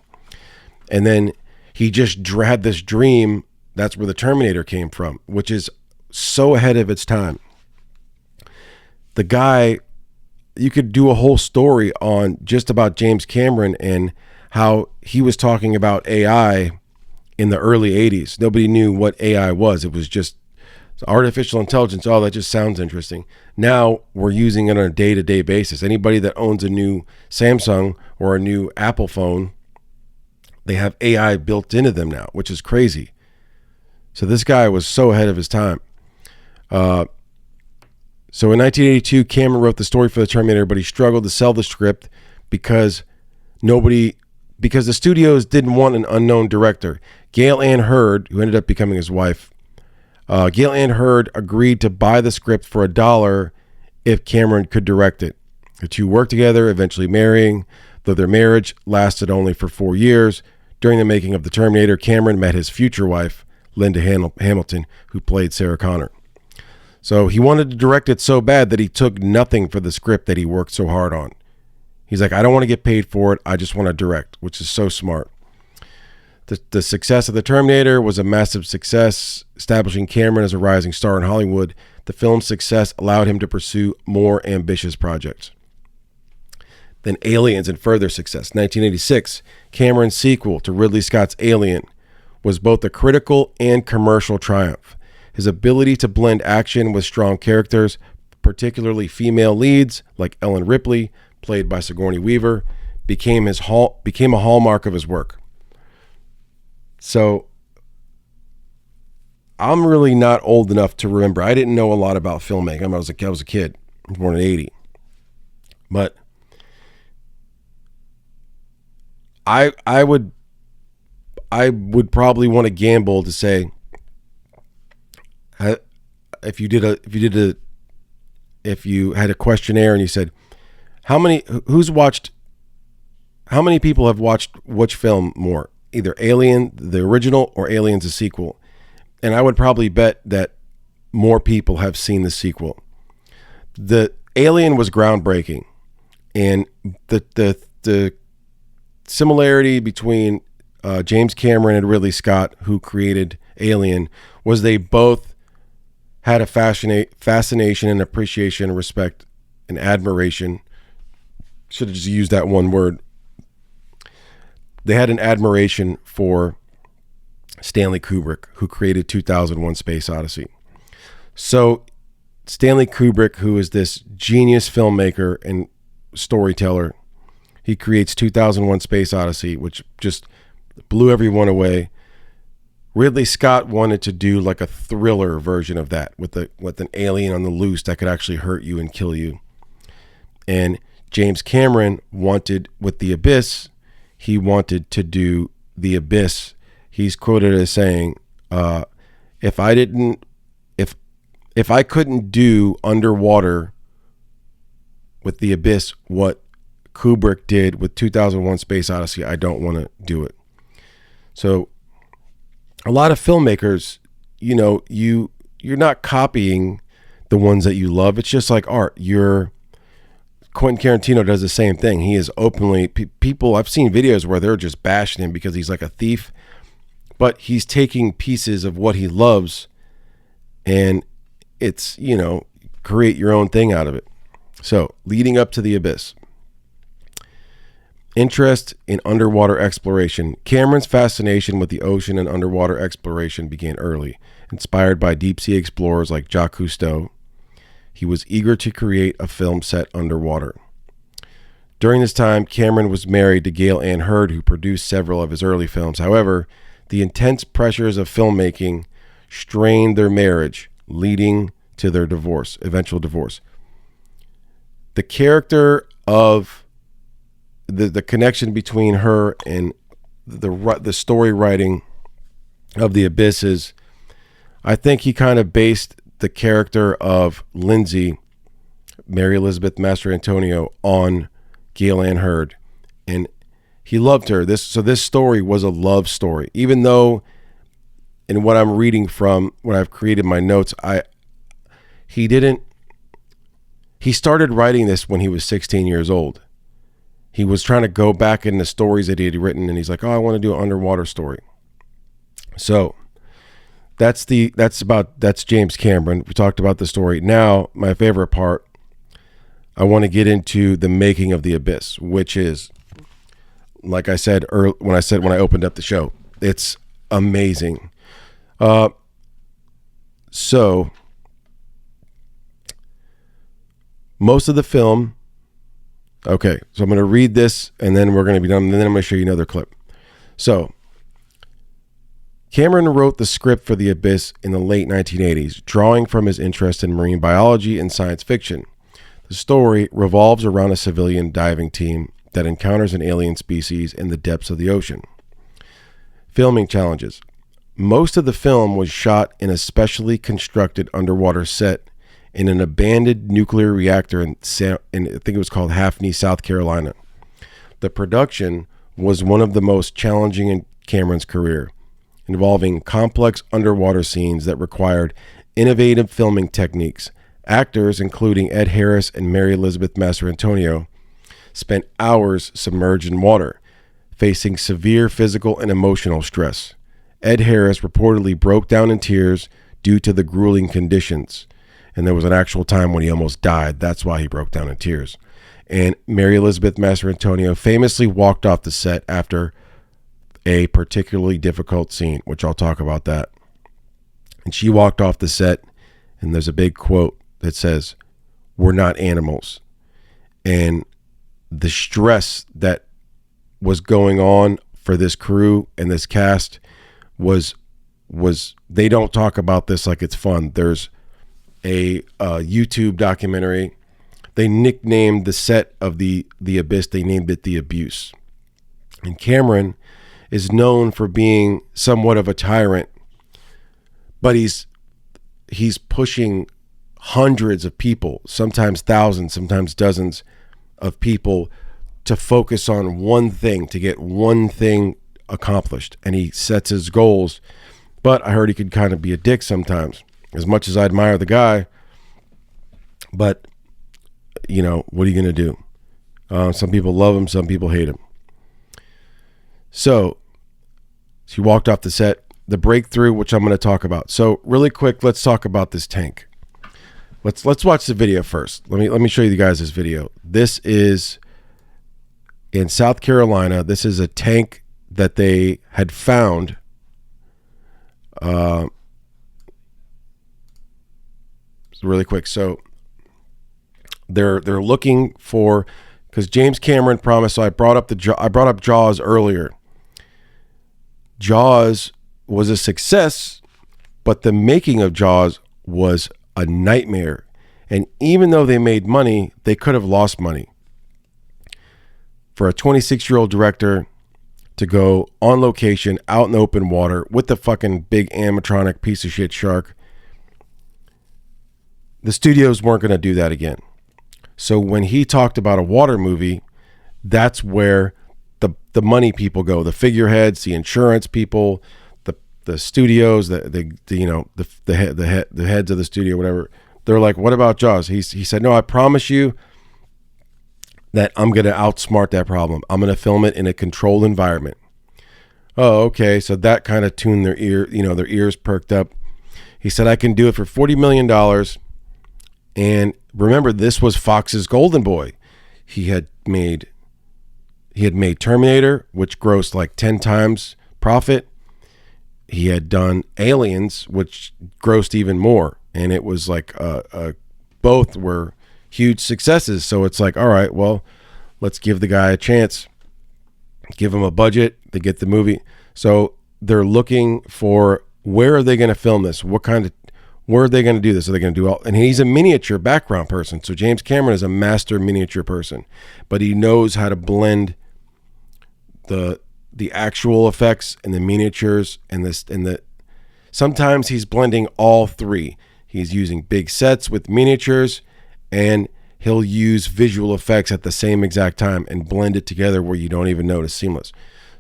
And then he just had this dream. That's where the Terminator came from, which is so ahead of its time. The guy, you could do a whole story on just about James Cameron and how he was talking about AI in the early 80s. Nobody knew what AI was. It was just artificial intelligence. Oh, that just sounds interesting. Now we're using it on a day-to-day basis. Anybody that owns a new Samsung or a new Apple phone, they have AI built into them now, which is crazy. So this guy was so ahead of his time. So in 1982, Cameron wrote the story for the Terminator, but he struggled to sell the script because the studios didn't want an unknown director. Gail Ann Hurd, who ended up becoming his wife, Gail Ann Hurd agreed to buy the script for $1 if Cameron could direct it. The two worked together, eventually marrying, though their marriage lasted only for 4 years. During the making of The Terminator, Cameron met his future wife, Linda Hamilton, who played Sarah Connor. So he wanted to direct it so bad that he took nothing for the script that he worked so hard on. He's like, I don't want to get paid for it. I just want to direct, which is so smart. The success of The Terminator was a massive success, establishing Cameron as a rising star in Hollywood. The film's success allowed him to pursue more ambitious projects. Then Aliens and further success. 1986, Cameron's sequel to Ridley Scott's Alien was both a critical and commercial triumph. His ability to blend action with strong characters, particularly female leads like Ellen Ripley, played by Sigourney Weaver, became a hallmark of his work. So I'm really not old enough to remember. I didn't know a lot about filmmaking. I was a kid. I was born in 80. But I would probably want to gamble to say, if you had a questionnaire and you said, how many people have watched which film more, either Alien, the original, or Aliens, the sequel? And I would probably bet that more people have seen the sequel. The Alien was groundbreaking, and the similarity between James Cameron and Ridley Scott, who created Alien, was they both had a fascination and appreciation, respect, and admiration. Should have just used that one word. They had an admiration for Stanley Kubrick, who created 2001: Space Odyssey. So Stanley Kubrick, who is this genius filmmaker and storyteller, he creates 2001: Space Odyssey, which just blew everyone away. Ridley Scott wanted to do like a thriller version of that with an alien on the loose that could actually hurt you and kill you. And James Cameron wanted, with The Abyss, he wanted to do The Abyss. He's quoted as saying, if I couldn't do underwater with The Abyss what Kubrick did with 2001 Space Odyssey, I don't want to do it. So a lot of filmmakers, you're not copying the ones that you love. It's just like art. Quentin Tarantino does the same thing. He is openly, people, I've seen videos where they're just bashing him because he's like a thief, but he's taking pieces of what he loves and it's, create your own thing out of it. So leading up to The Abyss, interest in underwater exploration. Cameron's fascination with the ocean and underwater exploration began early. Inspired by deep sea explorers like Jacques Cousteau, he was eager to create a film set underwater. During this time, Cameron was married to Gail Ann Hurd, who produced several of his early films. However, the intense pressures of filmmaking strained their marriage, leading to their eventual divorce. The character of the connection between her and the story writing of The Abyss is, I think he kind of based the character of Lindsay, Mary Elizabeth Mastrantonio, on Gail Ann Hurd, and he loved her. This story was a love story, even though in what I'm reading from what I've created my notes, he started writing this when he was 16 years old. He was trying to go back in the stories that he had written, and he's like, oh, I want to do an underwater story. So that's James Cameron. We talked about the story. Now, my favorite part, I want to get into the making of The Abyss, which is, like I said when I opened up the show, it's amazing. So most of the film. Okay, so I'm going to read this, and then we're going to be done, and then I'm going to show you another clip. So, Cameron wrote the script for The Abyss in the late 1980s, drawing from his interest in marine biology and science fiction. The story revolves around a civilian diving team that encounters an alien species in the depths of the ocean. Filming challenges. Most of the film was shot in a specially constructed underwater set in an abandoned nuclear reactor in I think it was called Haffney, South Carolina. The production was one of the most challenging in Cameron's career, involving complex underwater scenes that required innovative filming techniques. Actors, including Ed Harris and Mary Elizabeth Mastrantonio, spent hours submerged in water, facing severe physical and emotional stress. Ed Harris reportedly broke down in tears due to the grueling conditions. And there was an actual time when he almost died. That's why he broke down in tears. And Mary Elizabeth Mastrantonio famously walked off the set after a particularly difficult scene, which I'll talk about that. And she walked off the set, and there's a big quote that says, "We're not animals." And the stress that was going on for this crew and this cast was they don't talk about this like it's fun. There's a YouTube documentary. They nicknamed the set of the Abyss, they named it The Abuse. And Cameron is known for being somewhat of a tyrant, but he's pushing hundreds of people, sometimes thousands, sometimes dozens of people, to focus on one thing, to get one thing accomplished. And he sets his goals, but I heard he could kind of be a dick sometimes. As much as I admire the guy, but, what are you going to do? Some people love him, some people hate him. So, she walked off the set. The breakthrough, which I'm going to talk about. So, really quick, let's talk about this tank. Let's watch the video first. Let me show you guys this video. This is in South Carolina. This is a tank that they had found. Really quick, so they're looking for, because James Cameron promised. So I brought up Jaws earlier. Jaws was a success, but the making of Jaws was a nightmare. And even though they made money, they could have lost money. For a 26-year-old director to go on location out in the open water with the fucking big animatronic piece of shit shark, the studios weren't going to do that again. So when he talked about a water movie, that's where the money people go, the figureheads, the insurance people, the studios, the heads of the studio, whatever. They're like, what about Jaws? He said, no, I promise you that I'm going to outsmart that problem. I'm going to film it in a controlled environment. Oh, okay. So that kind of tuned their ears perked up. He said, I can do it for $40 million. And remember, this was Fox's golden boy. He had made Terminator, which grossed like 10 times profit. He had done Aliens, which grossed even more. And it was like both were huge successes. So it's like, all right, well, let's give the guy a chance. Give him a budget to get the movie. So they're looking for, where are they going to film this? Where are they going to do this? Are they going to do all? And he's a miniature background person. So James Cameron is a master miniature person, but he knows how to blend the actual effects and the miniatures and sometimes he's blending all three. He's using big sets with miniatures, and he'll use visual effects at the same exact time and blend it together where you don't even notice. Seamless.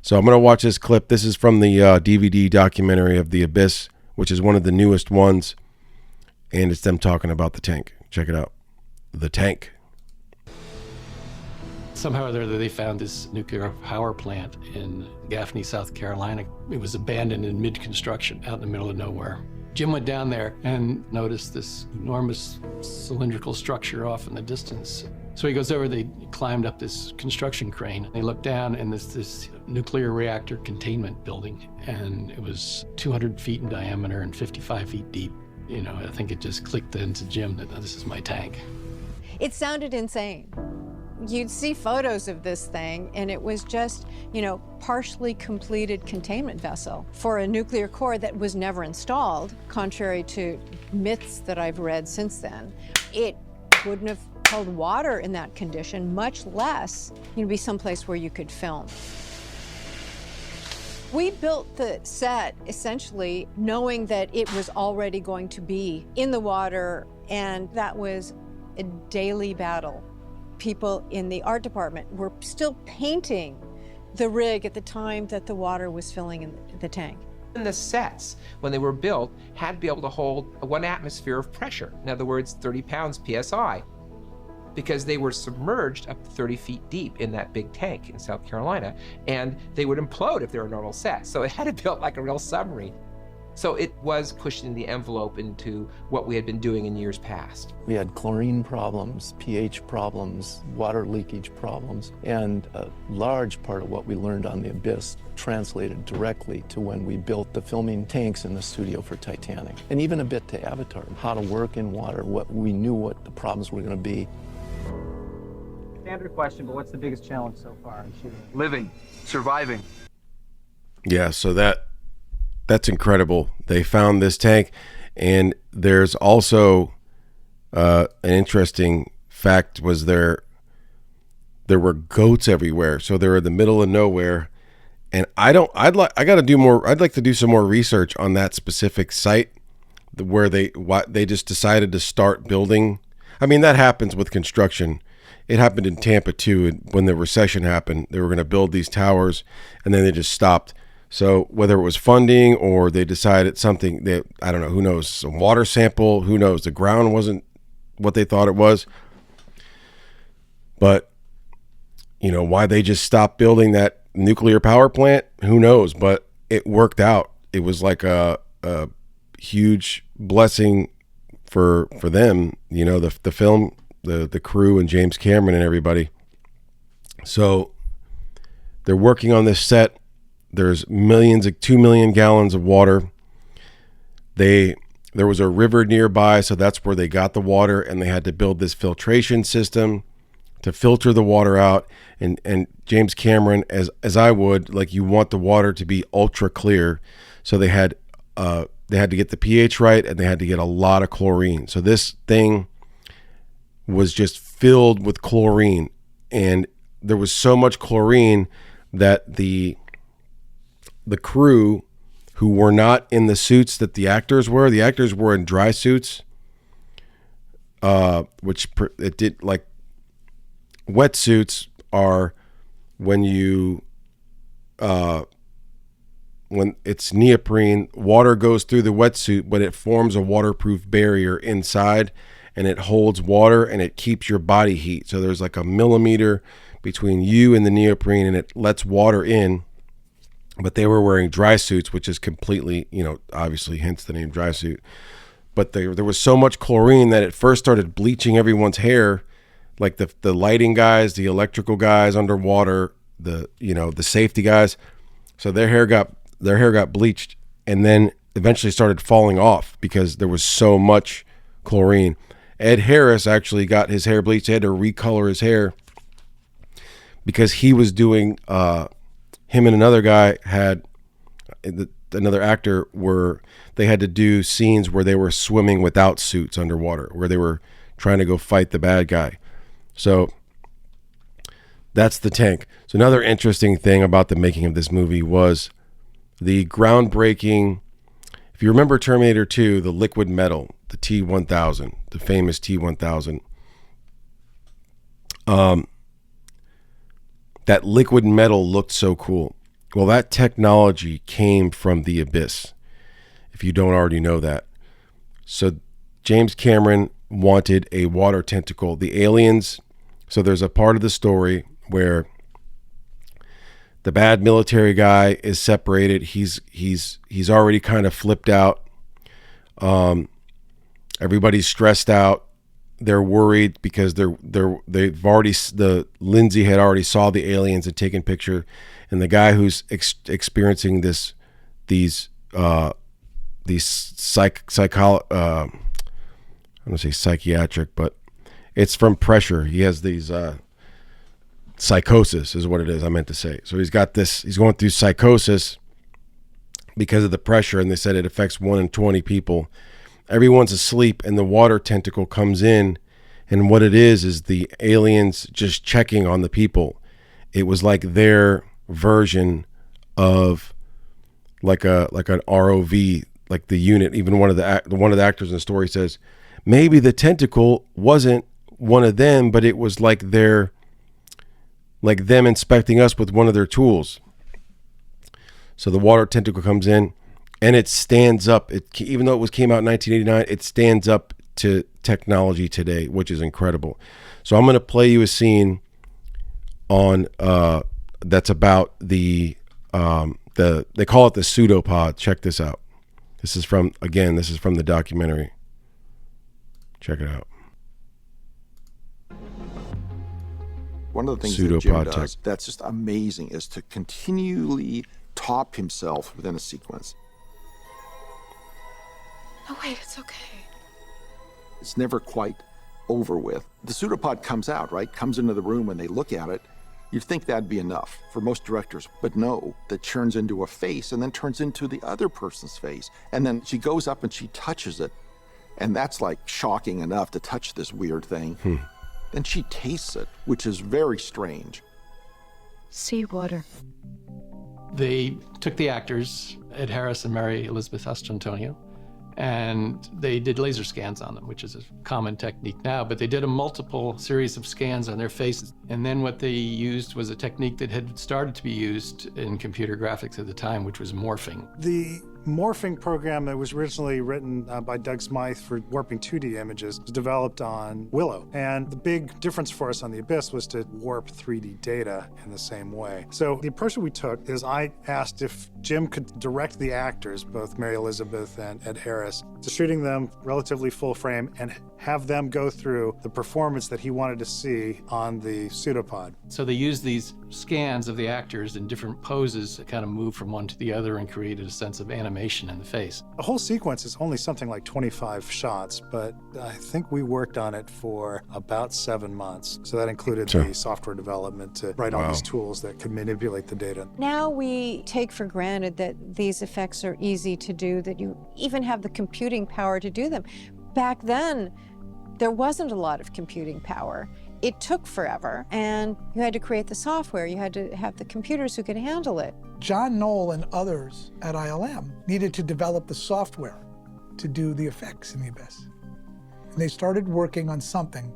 So I'm going to watch this clip. This is from the DVD documentary of The Abyss, which is one of the newest ones. And it's them talking about the tank. Check it out. The tank. Somehow or other, they found this nuclear power plant in Gaffney, South Carolina. It was abandoned in mid-construction out in the middle of nowhere. Jim went down there and noticed this enormous cylindrical structure off in the distance. So he goes over, they climbed up this construction crane. They looked down, and this nuclear reactor containment building, and it was 200 feet in diameter and 55 feet deep. You know, I think it just clicked into Jim that this is my tank. It sounded insane. You'd see photos of this thing, and it was just, partially completed containment vessel for a nuclear core that was never installed, contrary to myths that I've read since then. It wouldn't have held water in that condition, much less be someplace where you could film. We built the set essentially knowing that it was already going to be in the water, and that was a daily battle. People in the art department were still painting the rig at the time that the water was filling in the tank. And the sets, when they were built, had to be able to hold 1 atmosphere of pressure. In other words, 30 pounds PSI. Because they were submerged up to 30 feet deep in that big tank in South Carolina, and they would implode if they were normal sets. So it had to be built like a real submarine. So it was pushing the envelope into what we had been doing in years past. We had chlorine problems, pH problems, water leakage problems, and a large part of what we learned on The Abyss translated directly to when we built the filming tanks in the studio for Titanic, and even a bit to Avatar, how to work in water, we knew what the problems were going to be. Standard question, but what's the biggest challenge so far in shooting? Living, surviving. Yeah, so that's incredible. They found this tank, and there's also an interesting fact was there were goats everywhere. So they're in the middle of nowhere, and I'd like to do some more research on that specific site where they just decided to start building. I mean, that happens with construction. It happened in Tampa too. And when the recession happened, they were going to build these towers, and then they just stopped. So whether it was funding or they decided something that, I don't know, who knows, some water sample, who knows, the ground wasn't what they thought it was. But, why they just stopped building that nuclear power plant, who knows, but it worked out. It was like a huge blessing for them, the film, the crew and James Cameron and everybody. So they're working on this set. There's 2 million gallons of water. There was a river nearby, so that's where they got the water, and they had to build this filtration system to filter the water out. And James Cameron, as I would, like, you want the water to be ultra clear. So they had to get the pH right, and they had to get a lot of chlorine. So this thing was just filled with chlorine, and there was so much chlorine that the crew, who were not in the suits that the actors were in dry suits, which it did, like, wetsuits are when you when it's neoprene, water goes through the wetsuit, but it forms a waterproof barrier inside, and it holds water and it keeps your body heat. So there's like a millimeter between you and the neoprene, and it lets water in. But they were wearing dry suits, which is completely, obviously, hence the name dry suit. But there was so much chlorine that it first started bleaching everyone's hair, like the lighting guys, the electrical guys underwater, the safety guys. So their hair got bleached, and then eventually started falling off because there was so much chlorine. Ed Harris actually got his hair bleached. He had to recolor his hair because he was doing, him and another guy another actor they had to do scenes where they were swimming without suits underwater, where they were trying to go fight the bad guy. So that's the tank. So another interesting thing about the making of this movie was the groundbreaking, if you remember Terminator 2, the liquid metal, the T-1000, the famous T-1000, that liquid metal looked so cool. Well, that technology came from the Abyss, if you don't already know that. So James Cameron wanted a water tentacle. The aliens, so there's a part of the story where the bad military guy is separated. He's already kind of flipped out. Everybody's stressed out. They're worried because Lindsay had already saw the aliens and taken picture, and the guy who's experiencing these I'm gonna say psychiatric, but it's from pressure. He has these psychosis is what it is. I meant to say. So he's going through psychosis because of the pressure, and they said it affects 1 in 20 people. Everyone's asleep, and the water tentacle comes in, and what it is the aliens just checking on the people. It was like their version of like an ROV, like the unit. Even one of the actors in the story says maybe the tentacle wasn't one of them, but it was like them inspecting us with one of their tools. So the water tentacle comes in, and it stands up. Even though came out in 1989, it stands up to technology today, which is incredible. So I'm going to play you a scene on that's about they call it the pseudopod. Check this out. This is from the documentary. Check it out. One of the things that Jim does that's just amazing is to continually top himself within a sequence. Oh, wait, it's okay. It's never quite over with. The pseudopod comes out, right? Comes into the room, and they look at it. You'd think that'd be enough for most directors, but no, that turns into a face and then turns into the other person's face. And then she goes up and she touches it. And that's like shocking enough to touch this weird thing. Then she tastes it, which is very strange. Seawater. They took the actors, Ed Harris and Mary Elizabeth Astrantonio, and they did laser scans on them, which is a common technique now, but they did a multiple series of scans on their faces. And then what they used was a technique that had started to be used in computer graphics at the time, which was morphing. The morphing program that was originally written by Doug Smythe for warping 2D images was developed on Willow. And the big difference for us on The Abyss was to warp 3D data in the same way. So the approach that we took is I asked if Jim could direct the actors, both Mary Elizabeth and Ed Harris, to shooting them relatively full frame and have them go through the performance that he wanted to see on the pseudopod. So they used these scans of the actors in different poses that kind of moved from one to the other and created a sense of animation in the face. The whole sequence is only something like 25 shots, but I think we worked on it for about 7 months. So that included the software development to write all these tools that could manipulate the data. Now we take for granted that these effects are easy to do, that you even have the computing power to do them. Back then, there wasn't a lot of computing power. It took forever, and you had to create the software. You had to have the computers who could handle it. John Knoll and others at ILM needed to develop the software to do the effects in the abyss. And they started working on something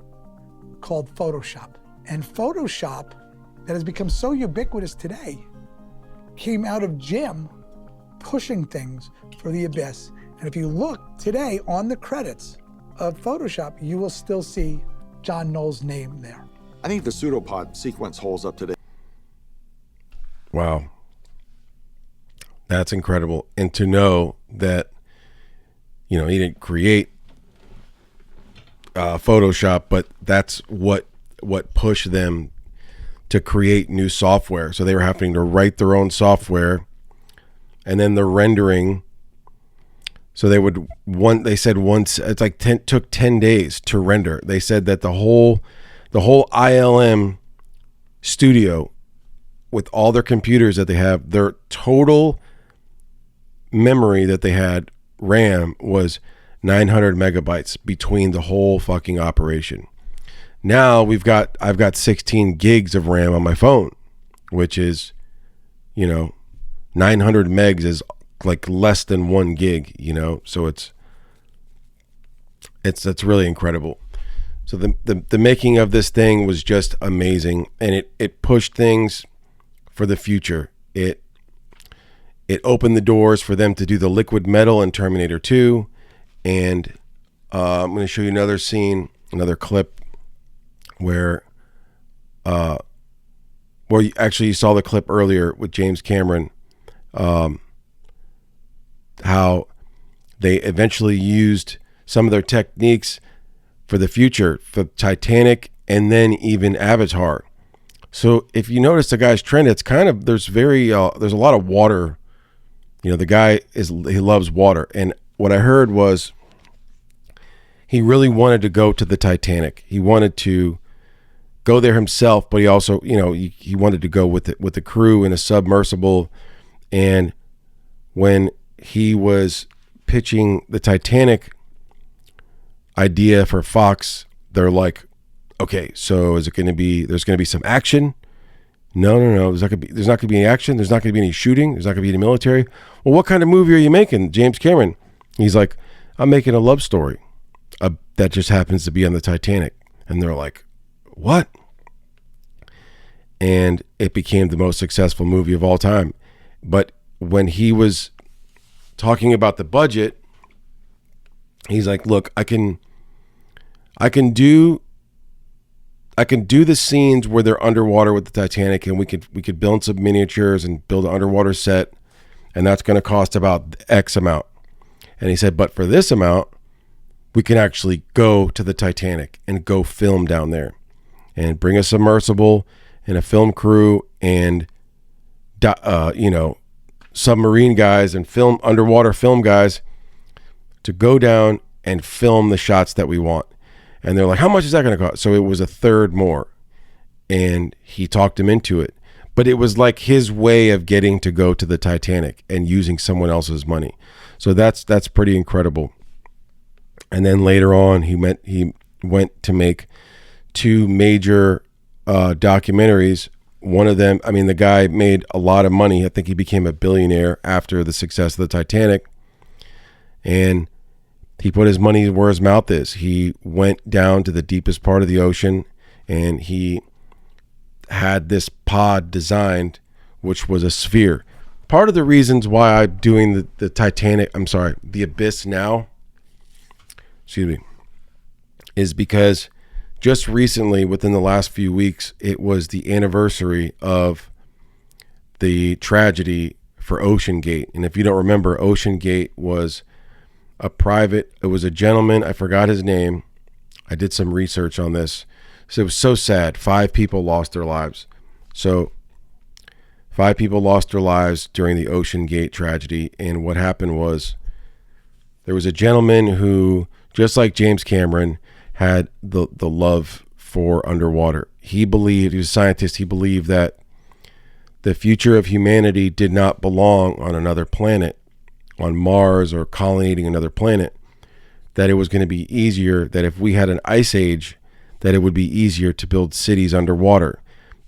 called Photoshop. And Photoshop, that has become so ubiquitous today, came out of Jim pushing things for the abyss. And if you look today on the credits of Photoshop, you will still see John Knoll's name there. I think the pseudopod sequence holds up today. Wow. That's incredible. And to know that, he didn't create Photoshop, but that's what pushed them to create new software. So they were having to write their own software, and then the rendering. So they said once it's like took 10 days to render. They said that the whole ILM studio, with all their computers that they have, their total memory that they had, RAM, was 900 megabytes between the whole fucking operation. Now I've got 16 gigs of RAM on my phone, which is, 900 megs is like less than 1 gig, so it's really incredible. So the making of this thing was just amazing, and it pushed things for the future. It opened the doors for them to do the liquid metal in Terminator 2, and I'm going to show you another scene, another clip where you saw the clip earlier with James Cameron, how they eventually used some of their techniques for the future, for Titanic and then even Avatar. So if you notice the guy's trend, it's kind of, there's a lot of water. The guy he loves water. And what I heard was he really wanted to go to the Titanic. He wanted to go there himself, but he also, he wanted to go with the crew in a submersible. And when he was pitching the Titanic idea for Fox, they're like, okay, so there's going to be some action? No. There's not going to be any action. There's not going to be any shooting. There's not going to be any military. Well, what kind of movie are you making, James Cameron? He's like, I'm making a love story that just happens to be on the Titanic. And they're like, what? And it became the most successful movie of all time. But when he was talking about the budget, he's like, look, I can do the scenes where they're underwater with the Titanic, and we could build some miniatures and build an underwater set, and that's going to cost about X amount. And he said, but for this amount, we can actually go to the Titanic and go film down there and bring a submersible and a film crew and submarine guys and underwater film guys to go down and film the shots that we want. And they're like, how much is that going to cost? So it was a third more. And he talked him into it. But it was like his way of getting to go to the Titanic and using someone else's money. So that's pretty incredible. And then later on, he went to make 2 major documentaries. One of them, the guy made a lot of money. I think he became a billionaire after the success of the Titanic. And he put his money where his mouth is. He went down to the deepest part of the ocean, and he had this pod designed, which was a sphere. Part of the reasons why I'm doing the Abyss now, is because just recently, within the last few weeks, it was the anniversary of the tragedy for Ocean Gate. And if you don't remember, Ocean Gate was it was a gentleman, I forgot his name. I did some research on this. So it was so sad. 5 people lost their lives. So 5 people lost their lives during the Ocean Gate tragedy. And what happened was there was a gentleman who, just like James Cameron, had the love for underwater. He was a scientist. He believed that the future of humanity did not belong on another planet, on Mars, or colonizing another planet. that it was going to be easier, that if we had an ice age, that it would be easier to build cities underwater.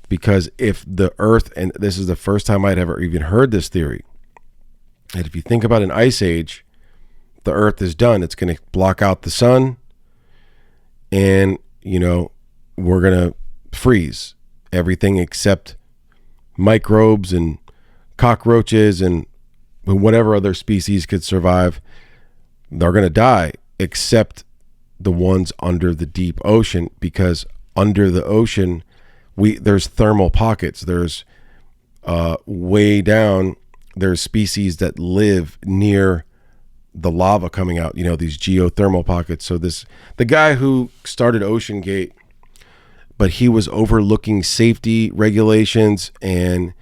Because if the Earth, and this is the first time I'd ever even heard this theory, that if you think about an ice age, the Earth is done. It's going to block out the sun, and, you know, we're going to freeze everything except microbes and cockroaches and whatever other species could survive. They're going to die, except the ones under the deep ocean, because under the ocean, there's thermal pockets. There's way down, there's species that live near the lava coming out, you know, these geothermal pockets. So the guy who started Ocean Gate, but he was overlooking safety regulations, and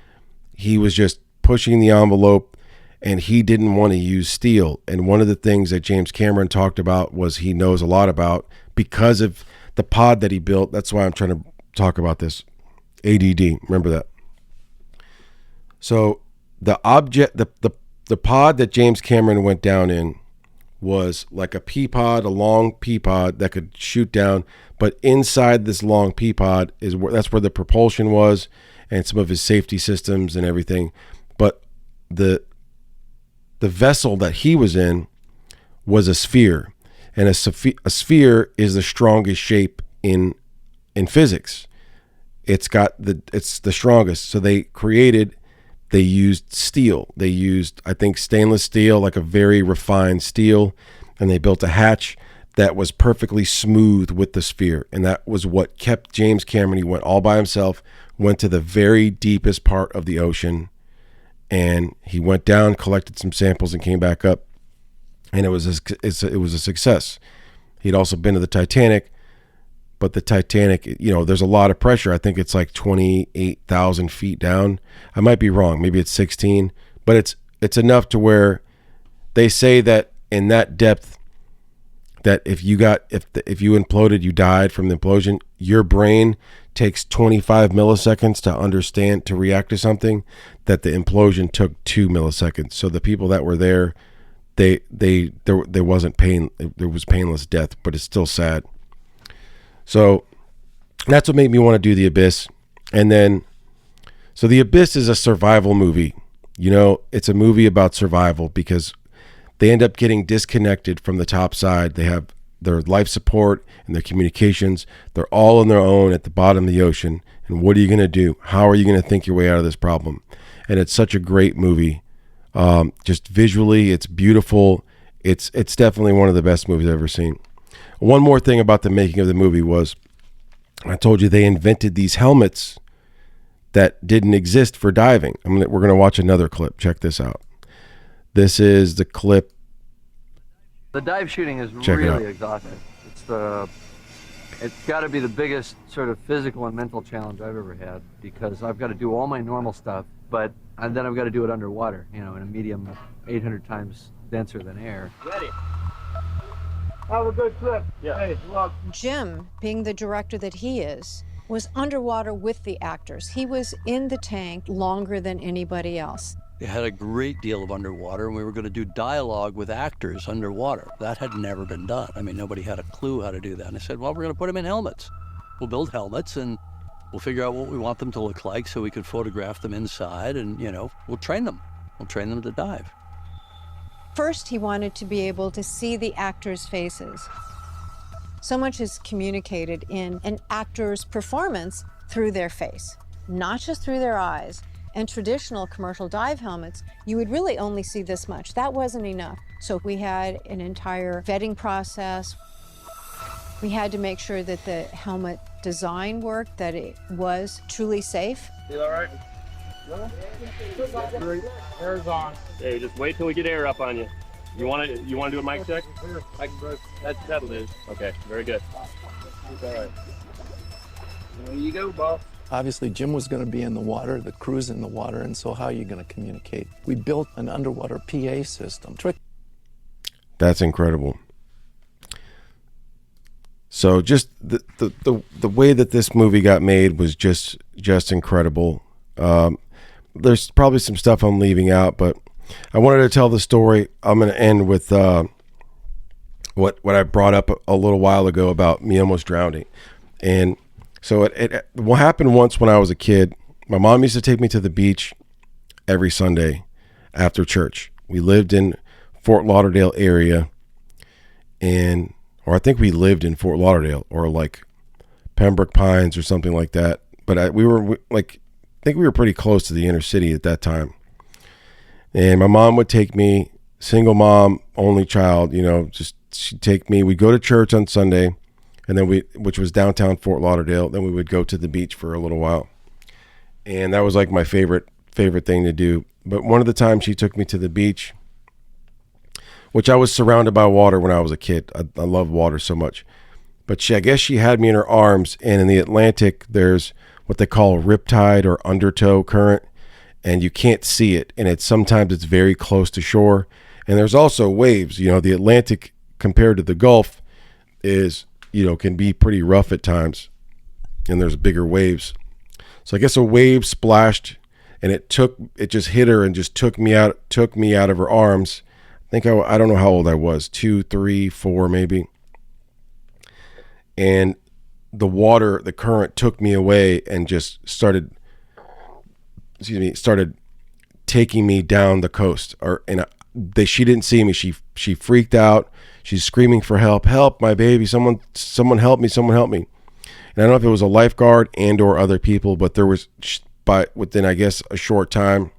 he was just pushing the envelope, and he didn't want to use steel. And one of the things that James Cameron talked about was he knows a lot about, because of the pod that he built. That's why I'm trying to talk about this. ADD, remember that. So the pod that James Cameron went down in was like a pea pod, a long pea pod that could shoot down. But inside this long pea pod that's where the propulsion was, and some of his safety systems and everything. But the vessel that he was in was a sphere, and a sphere is the strongest shape in physics. It's the strongest. So they used steel. They used, I think, stainless steel, like a very refined steel, and they built a hatch that was perfectly smooth with the sphere. And that was what kept James Cameron. He went all by himself, went to the very deepest part of the ocean, and he went down, collected some samples, and came back up. And it was a success. He'd also been to the Titanic, but the Titanic, you know, there's a lot of pressure. I think it's like 28,000 feet down. I might be wrong. Maybe it's 16, but it's enough to where they say that in that depth, that if you imploded, you died from the implosion. Your brain takes 25 milliseconds to react to something, that the implosion took 2 milliseconds. So the people that were there, there wasn't pain. There was painless death, but it's still sad. So that's what made me want to do The Abyss. And then, so The Abyss is a survival movie. You know, it's a movie about survival, because they end up getting disconnected from the top side. They have their life support and their communications. They're all on their own at the bottom of the ocean. And what are you going to do? How are you going to think your way out of this problem? And it's such a great movie. Just visually, it's beautiful. It's definitely one of the best movies I've ever seen. One more thing about the making of the movie was, I told you they invented these helmets that didn't exist for diving. We're going to watch another clip. Check this out. This is the clip. The dive shooting is Check it out. really exhausting. It's got to be the biggest sort of physical and mental challenge I've ever had, because I've got to do all my normal stuff, and then I've got to do it underwater, you know, in a medium 800 times denser than air. Ready. Have a good trip. Yeah. Hey, look. Jim, being the director that he is, was underwater with the actors. He was in the tank longer than anybody else. They had a great deal of underwater, and we were going to do dialogue with actors underwater. That had never been done. I mean, nobody had a clue how to do that. And I said, well, we're going to put them in helmets. We'll build helmets, and we'll figure out what we want them to look like so we could photograph them inside, and, you know, we'll train them. We'll train them to dive. First, he wanted to be able to see the actors' faces. So much is communicated in an actor's performance through their face, not just through their eyes. And traditional commercial dive helmets, you would really only see this much. That wasn't enough. So we had an entire vetting process. We had to make sure that the helmet design worked, that it was truly safe. You all right? Air's on. Hey, just wait till we get air up on you. You want to do a mic check? That'll do. Okay, very good. All right. There you go, boss. Obviously, Jim was going to be in the water, the crew's in the water, and so how are you going to communicate? We built an underwater PA system. That's incredible. So just the way that this movie got made was just incredible. There's probably some stuff I'm leaving out, but I wanted to tell the story. I'm going to end with what I brought up a little while ago about me almost drowning. And so what happened once when I was a kid, my mom used to take me to the beach every Sunday after church. We lived in Fort Lauderdale area, or I think we lived in Fort Lauderdale or like Pembroke Pines or something like that. But I think we were pretty close to the inner city at that time. And my mom would take me, single mom, only child, she'd take me. We'd go to church on Sunday, and then which was downtown Fort Lauderdale. Then we would go to the beach for a little while. And that was like my favorite thing to do. But one of the times she took me to the beach, which I was surrounded by water when I was a kid. I love water so much. But I guess she had me in her arms, and in the Atlantic, there's what they call a riptide or undertow current, and you can't see it. And sometimes it's very close to shore. And there's also waves. The Atlantic compared to the Gulf is, can be pretty rough at times, and there's bigger waves. So I guess a wave splashed, and it just hit her and just took me out of her arms. I don't know how old I was, 2, 3, 4 maybe. And the current took me away and just started taking me down the coast. She didn't see me. She freaked out. She's screaming for help. Help, my baby. Someone help me. Someone help me. And I don't know if it was a lifeguard and or other people, but there was, within, I guess, a short time,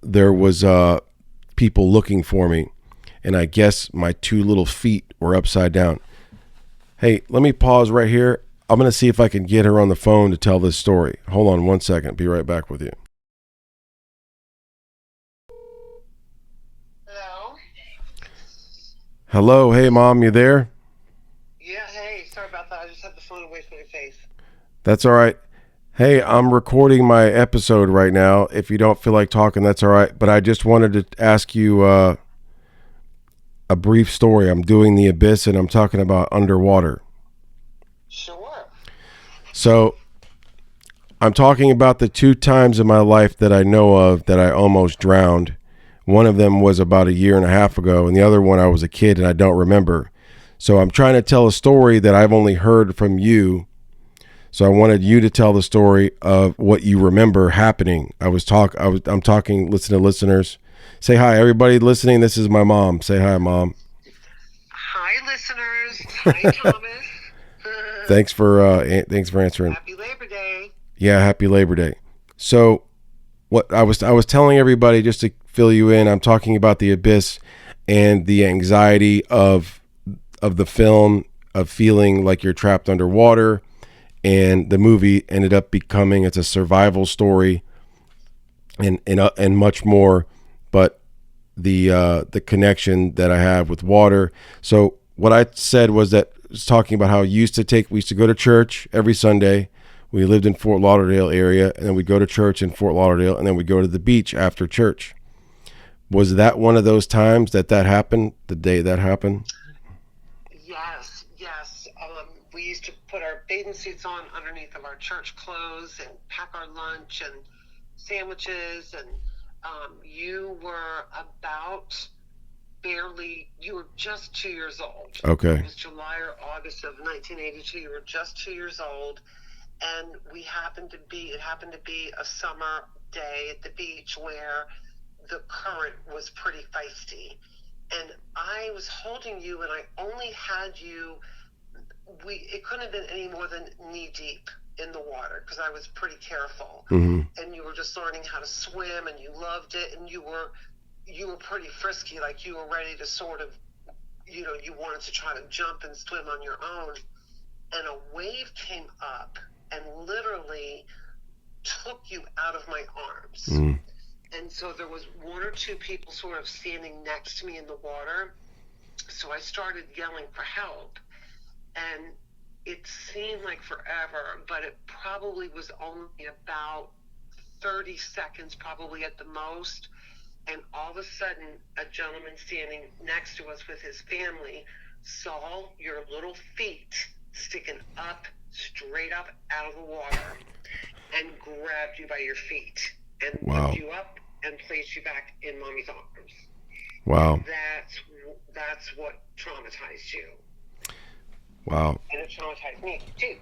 there was people looking for me. And I guess my 2 little feet were upside down. Hey, let me pause right here. I'm going to see if I can get her on the phone to tell this story. Hold on 1 second. Be right back with you. Hello. Hey, Mom, you there? Yeah, hey, sorry about that. I just had the phone away from my face. That's all right. Hey, I'm recording my episode right now. If you don't feel like talking, that's all right. But I just wanted to ask you a brief story. I'm doing The Abyss, and I'm talking about underwater. Sure. So I'm talking about the 2 times in my life that I know of that I almost drowned. One of them was about 1.5 years ago, and the other one I was a kid and I don't remember. So I'm trying to tell a story that I've only heard from you. So I wanted you to tell the story of what you remember happening. I'm talking, listen to listeners. Say hi, everybody listening. This is my mom. Say hi, Mom. Hi, listeners. Hi, Thomas. Thanks for answering. Happy Labor Day. Yeah, happy Labor Day. So what I was telling everybody, just to fill you in, I'm talking about The Abyss and the anxiety of the film, of feeling like you're trapped underwater. And the movie ended up becoming, it's a survival story and much more, but the connection that I have with water. So what I said was that was talking about how we used to go to church every Sunday. We lived in Fort Lauderdale area, and then we'd go to church in Fort Lauderdale, and then we'd go to the beach after church. Was that one of those times that happened, the day that happened? Yes. We used to put our bathing suits on underneath of our church clothes and pack our lunch and sandwiches. And you were you were just 2 years old. Okay. It was July or August of 1982. You were just 2 years old. And it happened to be a summer day at the beach where the current was pretty feisty. And I was holding you, and I only had you, it couldn't have been any more than knee deep in the water because I was pretty careful. Mm-hmm. And you were just learning how to swim, and you loved it, and you were pretty frisky, like you were ready to sort of, you wanted to try to jump and swim on your own. And a wave came up and literally took you out of my arms. Mm. And so there was 1 or 2 people sort of standing next to me in the water. So I started yelling for help. And it seemed like forever, but it probably was only about 30 seconds, probably at the most. And all of a sudden, a gentleman standing next to us with his family saw your little feet sticking up, straight up out of the water, and grabbed you by your feet and wow. picked you up and place you back in mommy's arms. Wow. And that's what traumatized you. Wow. And it traumatized me too.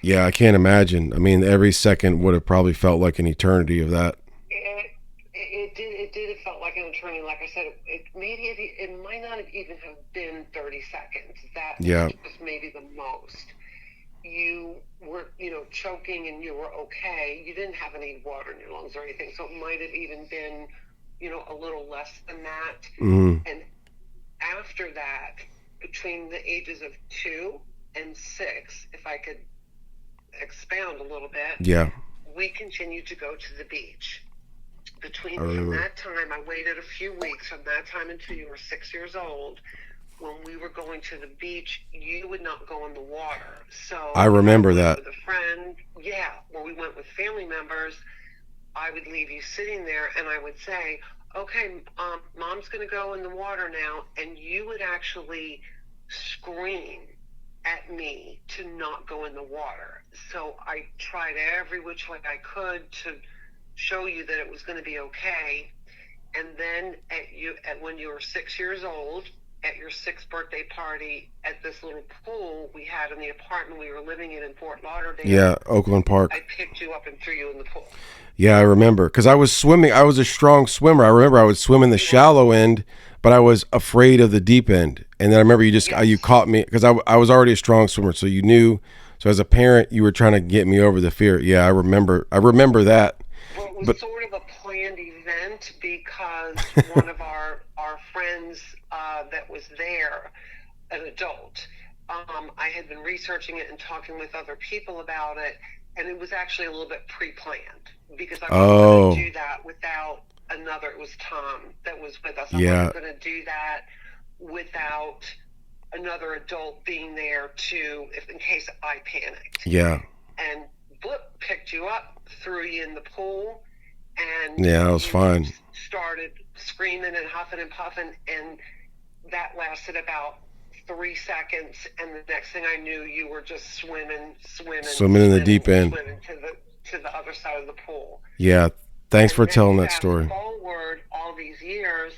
Yeah, I can't imagine. I mean, every second would have probably felt like an eternity of that. It did. It felt like an eternity. Like I said, it might not have even have been 30 seconds. That was maybe the most. You were, choking and you were okay. You didn't have any water in your lungs or anything, so it might have even been, a little less than that. Mm-hmm. And after that, between the ages of 2 and 6, if I could expound a little bit, we continued to go to the beach. From that time, I waited a few weeks, from that time until you were 6 years old. When we were going to the beach, you would not go in the water. So I remember that. With a friend, when we went with family members, I would leave you sitting there, and I would say, "Okay, Mom's going to go in the water now," and you would actually scream at me to not go in the water. So I tried every which way I could to show you that it was going to be okay. And then when you were 6 years old, at your 6th birthday party at this little pool we had in the apartment we were living in Fort Lauderdale. Yeah, Oakland Park. I picked you up and threw you in the pool. Yeah, I remember. Because I was swimming. I was a strong swimmer. I remember I would swim in the shallow end, but I was afraid of the deep end. And then I remember you caught me, because I was already a strong swimmer, so you knew. So as a parent, you were trying to get me over the fear. Yeah, I remember that. Well, it was sort of a planned event, because one of our friends that was there, an adult, I had been researching it and talking with other people about it, and it was actually a little bit pre-planned, because I wasn't going to do that without another. It was Tom that was with us. I wasn't going to do that without another adult being there in case I panicked. Yeah. And Blip picked you up, threw you in the pool, and that was fine. Started screaming and huffing and puffing, and that lasted about 3 seconds, and the next thing I knew, you were just swimming in the deep end, swimming to the other side of the pool. Yeah, thanks for telling that story. Forward all these years,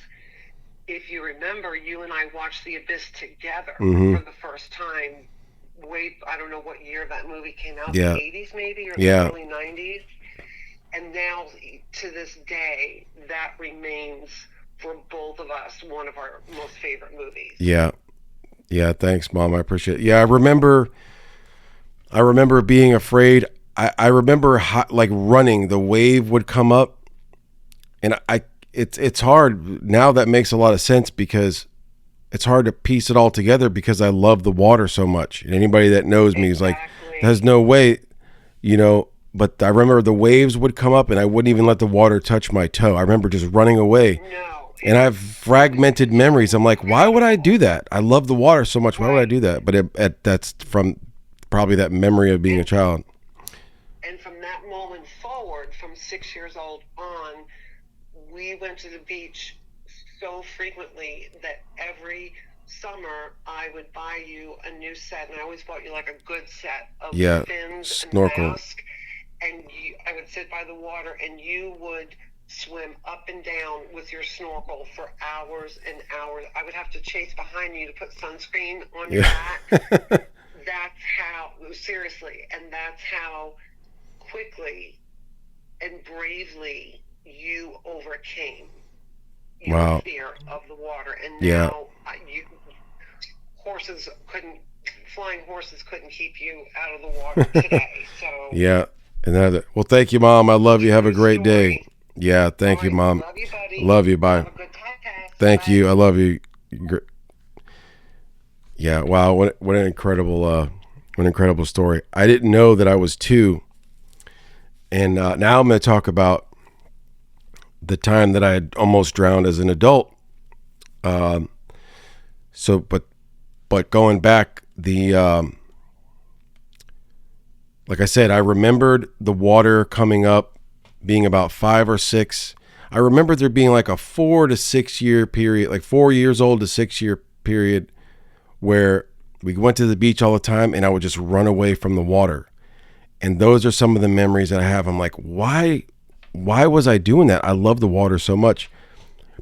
if you remember, you and I watched The Abyss together for the first time. I don't know what year that movie came out. Yeah. The 80s maybe, or the early 90s. And now, to this day, that remains, for both of us, one of our most favorite movies. Yeah. Yeah, thanks, Mom. I appreciate it. Yeah, I remember being afraid. I remember running. The wave would come up, and it's hard. Now that makes a lot of sense, because it's hard to piece it all together, because I love the water so much. And anybody that knows me is like, there's no way, but I remember the waves would come up and I wouldn't even let the water touch my toe. I remember just running away. And I have fragmented memories. I'm like, why would I do that? I love the water so much. Why would I do that? But that's from probably that memory of being a child. And from that moment forward, from 6 years old on, we went to the beach so frequently that every summer I would buy you a new set, and I always bought you like a good set of fins snorkel. And mask, and I would sit by the water, and you would swim up and down with your snorkel for hours and hours. I would have to chase behind you to put sunscreen on your back. That's how, seriously, and that's how quickly and bravely you overcame your fear of the water. And now flying horses couldn't keep you out of the water today. So yeah. Well, thank you, Mom. I love you. Have a great day. Yeah, thank you, Mom. Love you, buddy. Love you. Bye. Have a good podcast. Thank you. I love you. Yeah. Wow. What an incredible story. I didn't know that I was 2, and now I'm going to talk about the time that I had almost drowned as an adult. But going back, like I said, I remembered the water coming up, being about 5 or 6. I remember there being like a 4 to 6 year period, like 4 years old to 6 year period, where we went to the beach all the time and I would just run away from the water. And those are some of the memories that I have. I'm like, why why was I doing that? I love the water so much.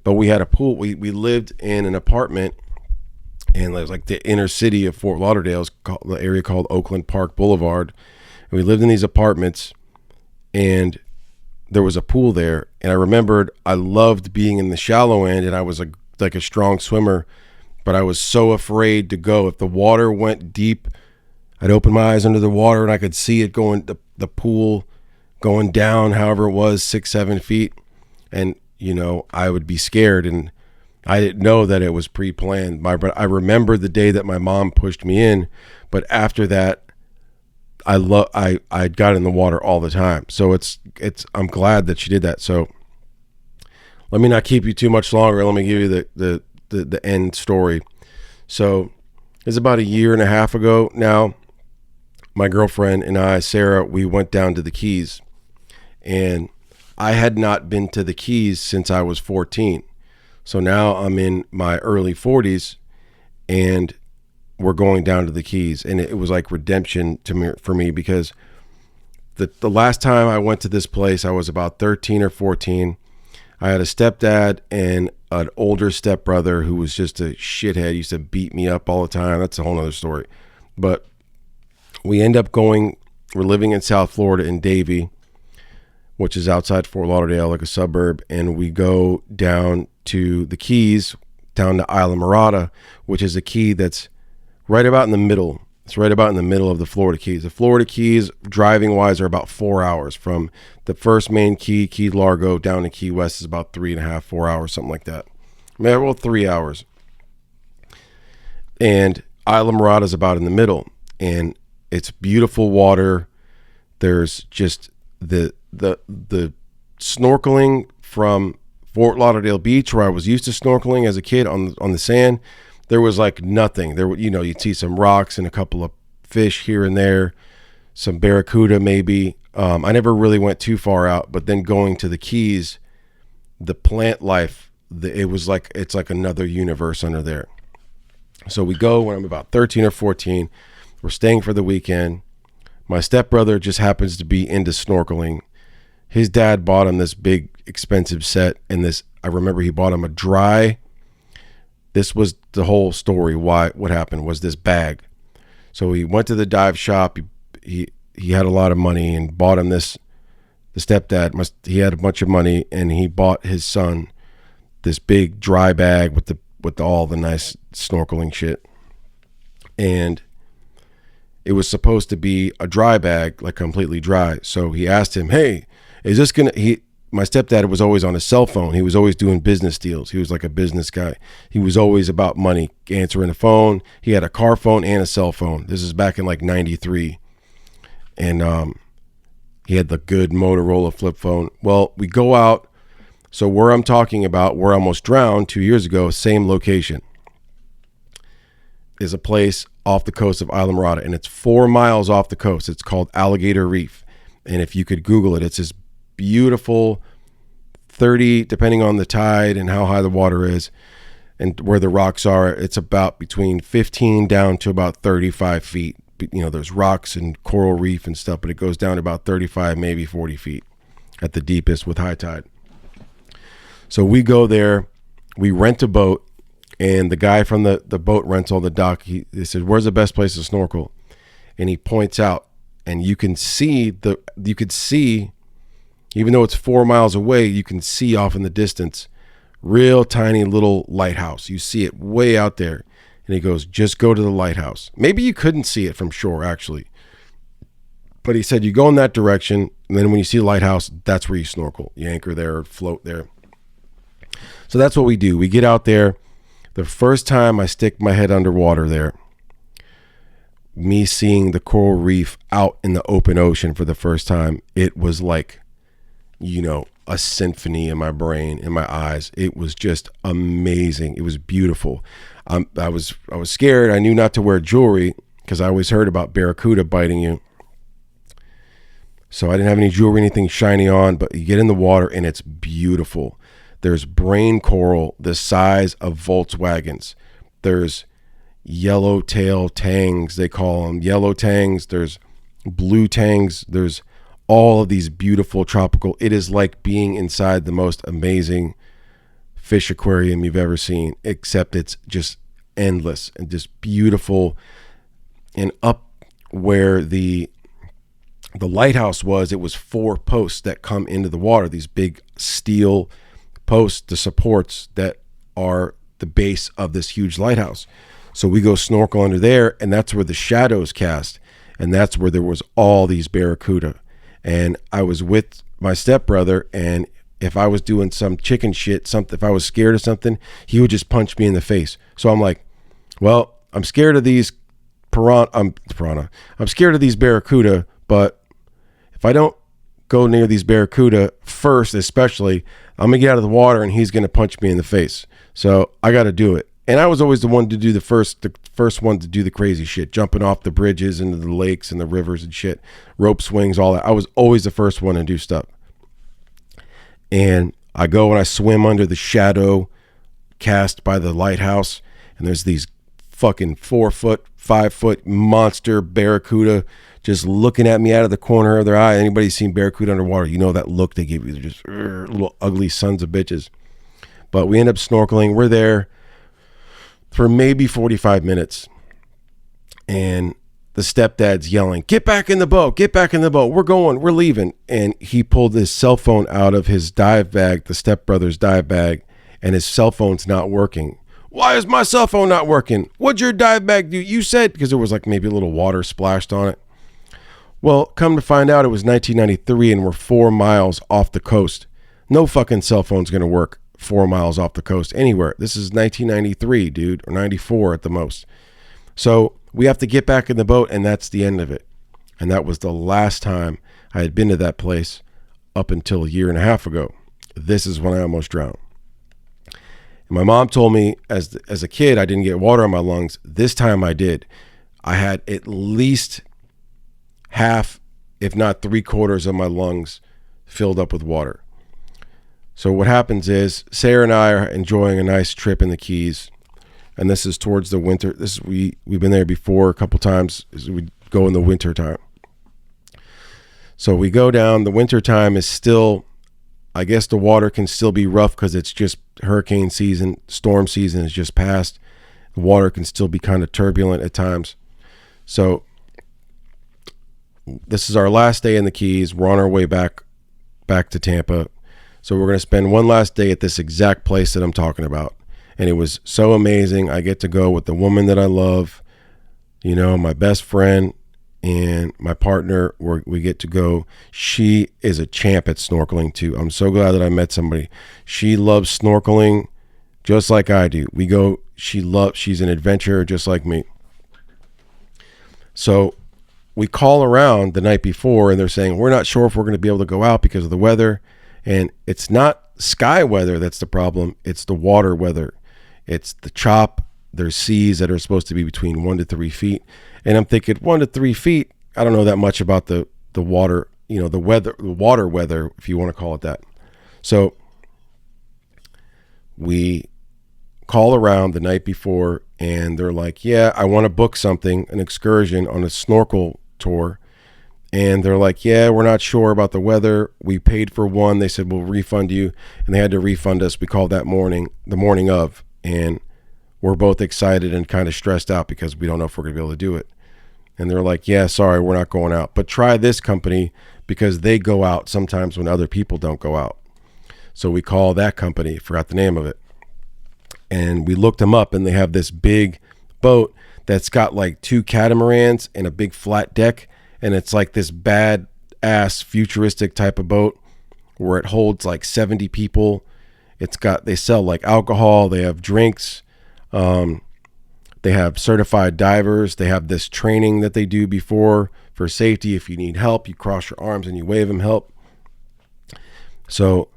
But we had a pool. We lived in an apartment, and it was like the inner city of Fort Lauderdale, the area called Oakland Park Boulevard. And we lived in these apartments, and there was a pool there. And I remembered I loved being in the shallow end, and I was like a strong swimmer, but I was so afraid to go. If the water went deep, I'd open my eyes under the water, and I could see it going, the pool going down, however it was, 6-7 feet. And I would be scared, and I didn't know that it was pre-planned. I remember the day that my mom pushed me in, but after that, I got in the water all the time. So I'm glad that she did that. So let me not keep you too much longer. Let me give you the end story. So it's about a year and a half ago now. My girlfriend and I, Sarah, we went down to the Keys, and I had not been to the Keys since I was 14. So now I'm in my early 40s, and we're going down to the Keys. And it was like redemption for me, because the last time I went to this place, I was about 13 or 14. I had a stepdad and an older stepbrother who was just a shithead. He used to beat me up all the time. That's a whole nother story. But we end up we're living in South Florida in Davie, which is outside Fort Lauderdale, like a suburb, and we go down to the Keys, down to Isla Mirada, which is a key that's right about in the middle. It's right about in the middle of the Florida Keys. The Florida Keys, driving-wise, are about 4 hours. From the first main key, Key Largo, down to Key West is about 3.5, 4 hours, something like that. Well, 3 hours. And Isla Mirada is about in the middle, and it's beautiful water. There's just the snorkeling from Fort Lauderdale Beach, where I was used to snorkeling as a kid on the sand. There was like nothing there. You'd see some rocks and a couple of fish here and there, some barracuda maybe. I never really went too far out, but then going to the Keys, the plant life, it's like another universe under there. So we go when I'm about 13 or 14. We're staying for the weekend. My stepbrother just happens to be into snorkeling. His dad bought him this big expensive set, and I remember he bought him a dry. This was the whole story. What happened was this bag. So he went to the dive shop. He had a lot of money and bought him this. The stepdad he had a bunch of money, and he bought his son this big dry bag with all the nice snorkeling shit. And it was supposed to be a dry bag, like completely dry. So he asked him, "Hey, is this my stepdad was always on his cell phone. He was always doing business deals. He was like a business guy. He was always about money, answering the phone. He had a car phone and a cell phone. This is back in like 93. And he had the good Motorola flip phone. Well, we go out. So where I'm talking about, where I almost drowned 2 years ago, same location, is a place off the coast of Isla Mirada, and it's 4 miles off the coast. It's called Alligator Reef. And if you could Google it, it's this beautiful 30, depending on the tide and how high the water is and where the rocks are, it's about between 15 down to about 35 feet. There's rocks and coral reef and stuff, but it goes down to about 35, maybe 40 feet at the deepest with high tide. So we go there, we rent a boat, and the guy from the boat rental, the dock, he said, "Where's the best place to snorkel?" And he points out, and you could see, even though it's 4 miles away, you can see off in the distance, real tiny little lighthouse. You see it way out there. And he goes, "Just go to the lighthouse." Maybe you couldn't see it from shore, actually. But he said, you go in that direction, and then when you see the lighthouse, that's where you snorkel. You anchor there or float there. So that's what we do. We get out there. The first time I stick my head underwater there, me seeing the coral reef out in the open ocean for the first time, it was like, a symphony in my brain, in my eyes. It was just amazing. It was beautiful. I was scared. I knew not to wear jewelry because I always heard about barracuda biting you. So I didn't have any jewelry, anything shiny on, but you get in the water and it's beautiful. There's brain coral the size of Volkswagens. There's yellowtail tangs, they call them yellow tangs. There's blue tangs. There's all of these beautiful tropical. It is like being inside the most amazing fish aquarium you've ever seen, except it's just endless and just beautiful. And up where the lighthouse was, it was 4 posts that come into the water, these big steel posts, the supports that are the base of this huge lighthouse. So we go snorkel under there, and that's where the shadows cast, and that's where there was all these barracuda. And I was with my stepbrother, and if I was doing some chicken shit, something, if I was scared of something, he would just punch me in the face. So I'm like, well, I'm scared of these I'm scared of these barracuda, but if I don't go near these barracuda first, especially, I'm gonna get out of the water and he's gonna punch me in the face. So I got to do it. And I was always the one to do the first one to do the crazy shit, jumping off the bridges into the lakes and the rivers and shit, rope swings, all that. I was always the first one to do stuff. And I go and I swim under the shadow cast by the lighthouse, and there's these fucking 4-foot, 5-foot monster barracuda just looking at me out of the corner of their eye. Anybody seen barracuda underwater, you know that look they give you. They're just little ugly sons of bitches. But we end up snorkeling. We're there for maybe 45 minutes. And the stepdad's yelling, get back in the boat, get back in the boat. We're leaving. And he pulled his cell phone out of his dive bag, the stepbrother's dive bag, and his cell phone's not working. Why is my cell phone not working? What'd your dive bag do? You said, because there was like maybe a little water splashed on it. Well, come to find out, it was 1993 and we're 4 miles off the coast. No fucking cell phone's going to work 4 miles off the coast anywhere. This is 1993, dude, or 94 at the most. So we have to get back in the boat, and that's the end of it. And that was the last time I had been to that place up until a year and a half ago. This is when I almost drowned. My mom told me as a kid I didn't get water on my lungs. This time I did. I had at least half, if not 3/4 of my lungs filled up with water. So what happens is Sarah and I are enjoying a nice trip in the Keys, and this is towards the winter. We've been there before a couple times. We go in the winter time. So we go down. The winter time is still, I guess the water can still be rough because it's just hurricane season, storm season is just past. The water can still be kind of turbulent at times. So this is our last day in the Keys. We're on our way back to Tampa. So we're going to spend one last day at this exact place that I'm talking about. And it was so amazing. I get to go with the woman that I love, you know, my best friend and my partner. We get to go. She is a champ at snorkeling too. I'm so glad that I met somebody. She loves snorkeling just like I do. We go, she's an adventurer just like me. So we call around the night before and they're saying, we're not sure if we're going to be able to go out because of the weather. And it's not sky weather that's the problem. It's the water weather. It's the chop. There's seas that are supposed to be between 1 to 3 feet. And I'm thinking 1 to 3 feet, I don't know that much about the water, you know, the water weather, if you want to call it that. So we call around the night before and they're like, yeah, I want to book something, an excursion on a snorkel tour. And they're like, yeah, we're not sure about the weather. We paid for one. They said, we'll refund you. And they had to refund us. We called that morning, the morning of. And we're both excited and kind of stressed out because we don't know if we're going to be able to do it. And they're like, yeah, sorry, we're not going out. But try this company because they go out sometimes when other people don't go out. So we call that company, forgot the name of it. And we looked them up and they have this big boat that's got like 2 catamarans and a big flat deck. And it's like this bad ass futuristic type of boat where it holds like 70 people. They sell like alcohol. They have drinks. They have certified divers. They have this training that they do before for safety. If you need help, you cross your arms and you wave them help. So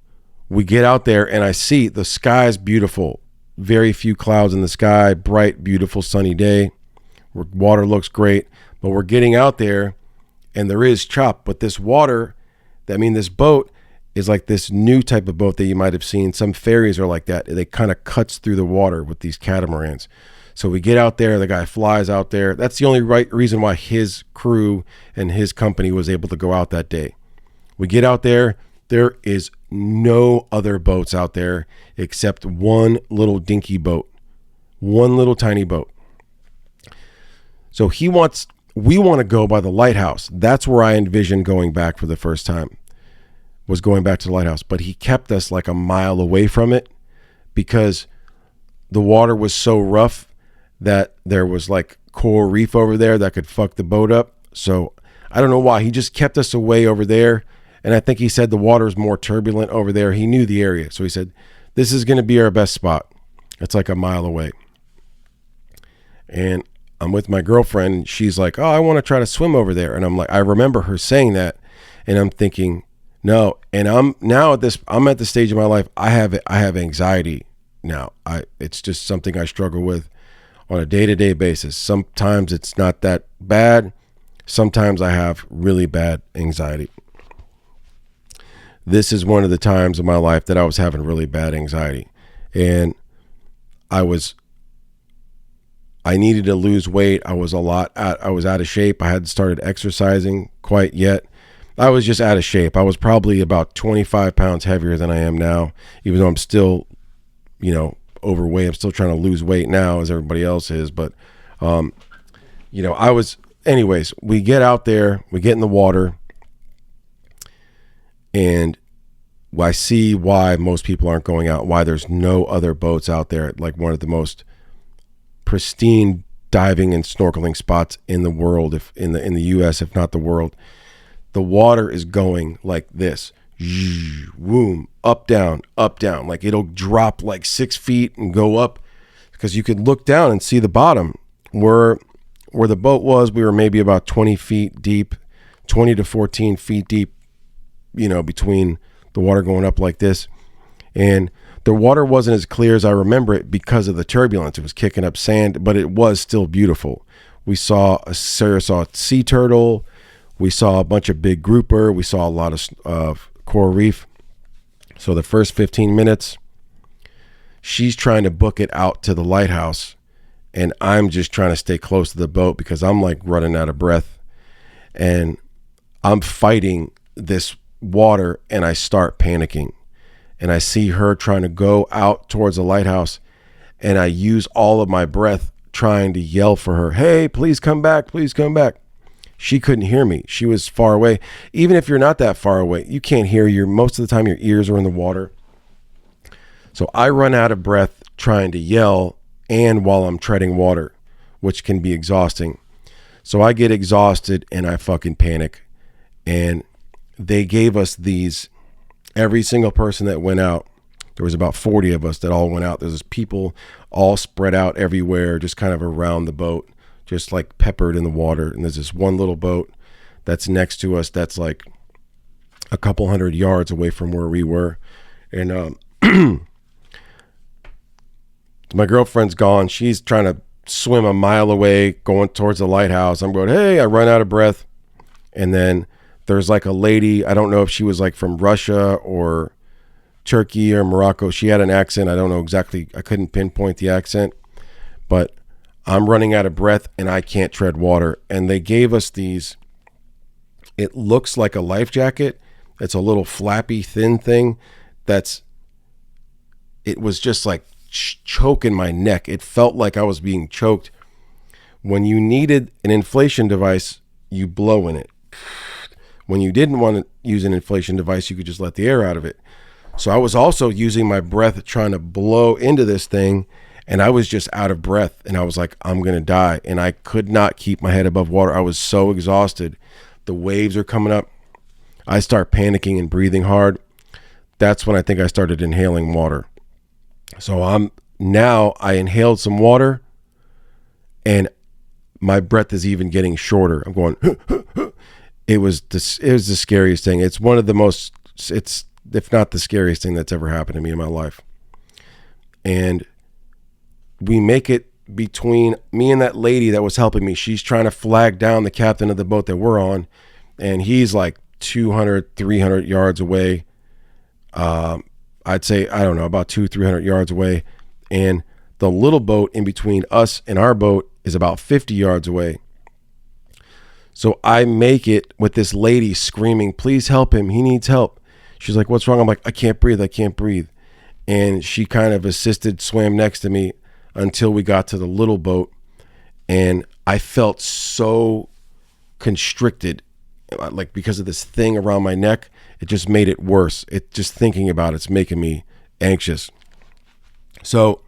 we get out there and I see the sky's beautiful. Very few clouds in the sky, bright, beautiful, sunny day. Water looks great, but we're getting out there and there is chop, but this water, this boat is like this new type of boat that you might have seen. Some ferries are like that. They kind of cuts through the water with these catamarans. So we get out there, the guy flies out there. That's the only reason why his crew and his company was able to go out that day. We get out there. There is no other boats out there except one little dinky boat, one little tiny boat. So we want to go by the lighthouse. That's where I envisioned going back for the first time, was going back to the lighthouse. But he kept us like a mile away from it because the water was so rough that there was like coral reef over there that could fuck the boat up. So I don't know why. He just kept us away over there. And I think he said the water is more turbulent over there. He knew the area. So he said, this is going to be our best spot. It's like a mile away. And I'm with my girlfriend. And she's like, oh, I want to try to swim over there. And I'm like, I remember her saying that. And I'm thinking, no. And I'm at the stage of my life. I have anxiety now. It's just something I struggle with on a day-to-day basis. Sometimes it's not that bad. Sometimes I have really bad anxiety. This is one of the times in my life that I was having really bad anxiety. And I needed to lose weight. I was out of shape. I hadn't started exercising quite yet. I was just out of shape. I was probably about 25 pounds heavier than I am now, even though I'm still, overweight. I'm still trying to lose weight now as everybody else is. But, anyways, we get out there, we get in the water, and I see why most people aren't going out, why there's no other boats out there, like one of the most pristine diving and snorkeling spots in the world, if in the US, if not the world. The water is going like this, boom, up, down, like it'll drop like 6 feet and go up, because you could look down and see the bottom. Where the boat was, we were maybe about 20 feet deep, 20 to 14 feet deep, between the water going up like this. And the water wasn't as clear as I remember it because of the turbulence. It was kicking up sand, but it was still beautiful. We saw a sea turtle. We saw a bunch of big grouper. We saw a lot of coral reef. So the first 15 minutes, she's trying to book it out to the lighthouse, and I'm just trying to stay close to the boat because I'm like running out of breath, and I'm fighting this water, and I start panicking, and I see her trying to go out towards the lighthouse, and I use all of my breath trying to yell for her, hey, please come back, please come back. She couldn't hear me. She was far away. Even if you're not that far away, you can't hear. Most of the time your ears are in the water. So I run out of breath trying to yell, and while I'm treading water, which can be exhausting. So I get exhausted and I fucking panic. And they gave us these, every single person that went out, there was about 40 of us that all went out. There's people all spread out everywhere, just kind of around the boat, just like peppered in the water. And there's this one little boat that's next to us that's like a couple 100 yards away from where we were. And my girlfriend's gone. She's trying to swim a mile away, going towards the lighthouse. I'm going, hey, I run out of breath. And then there's like a lady, I don't know if she was like from Russia or Turkey or Morocco. She had an accent. I don't know exactly. I couldn't pinpoint the accent, but I'm running out of breath and I can't tread water. And they gave us these, it looks like a life jacket. It's a little flappy, thin thing it was just like choking my neck. It felt like I was being choked. When you needed an inflation device, you blow in it. When you didn't want to use an inflation device, you could just let the air out of it. So I was also using my breath trying to blow into this thing, and I was just out of breath, and I was like, I'm going to die. And I could not keep my head above water. I was so exhausted. The waves are coming up. I start panicking and breathing hard. That's when I think I started inhaling water. So I inhaled some water, and my breath is even getting shorter. I'm going, it was the scariest thing. It's one of the most, if not the scariest thing that's ever happened to me in my life. And we make it between me and that lady that was helping me. She's trying to flag down the captain of the boat that we're on, and he's like 200, 300 yards away. I'd say, I don't know, about 200-300 yards away. And the little boat in between us and our boat is about 50 yards away. So I make it with this lady screaming, please help him. He needs help. She's like, what's wrong? I'm like, I can't breathe. I can't breathe. And she kind of assisted, swam next to me until we got to the little boat. And I felt so constricted, like because of this thing around my neck. It just made it worse. It just thinking about it's making me anxious. So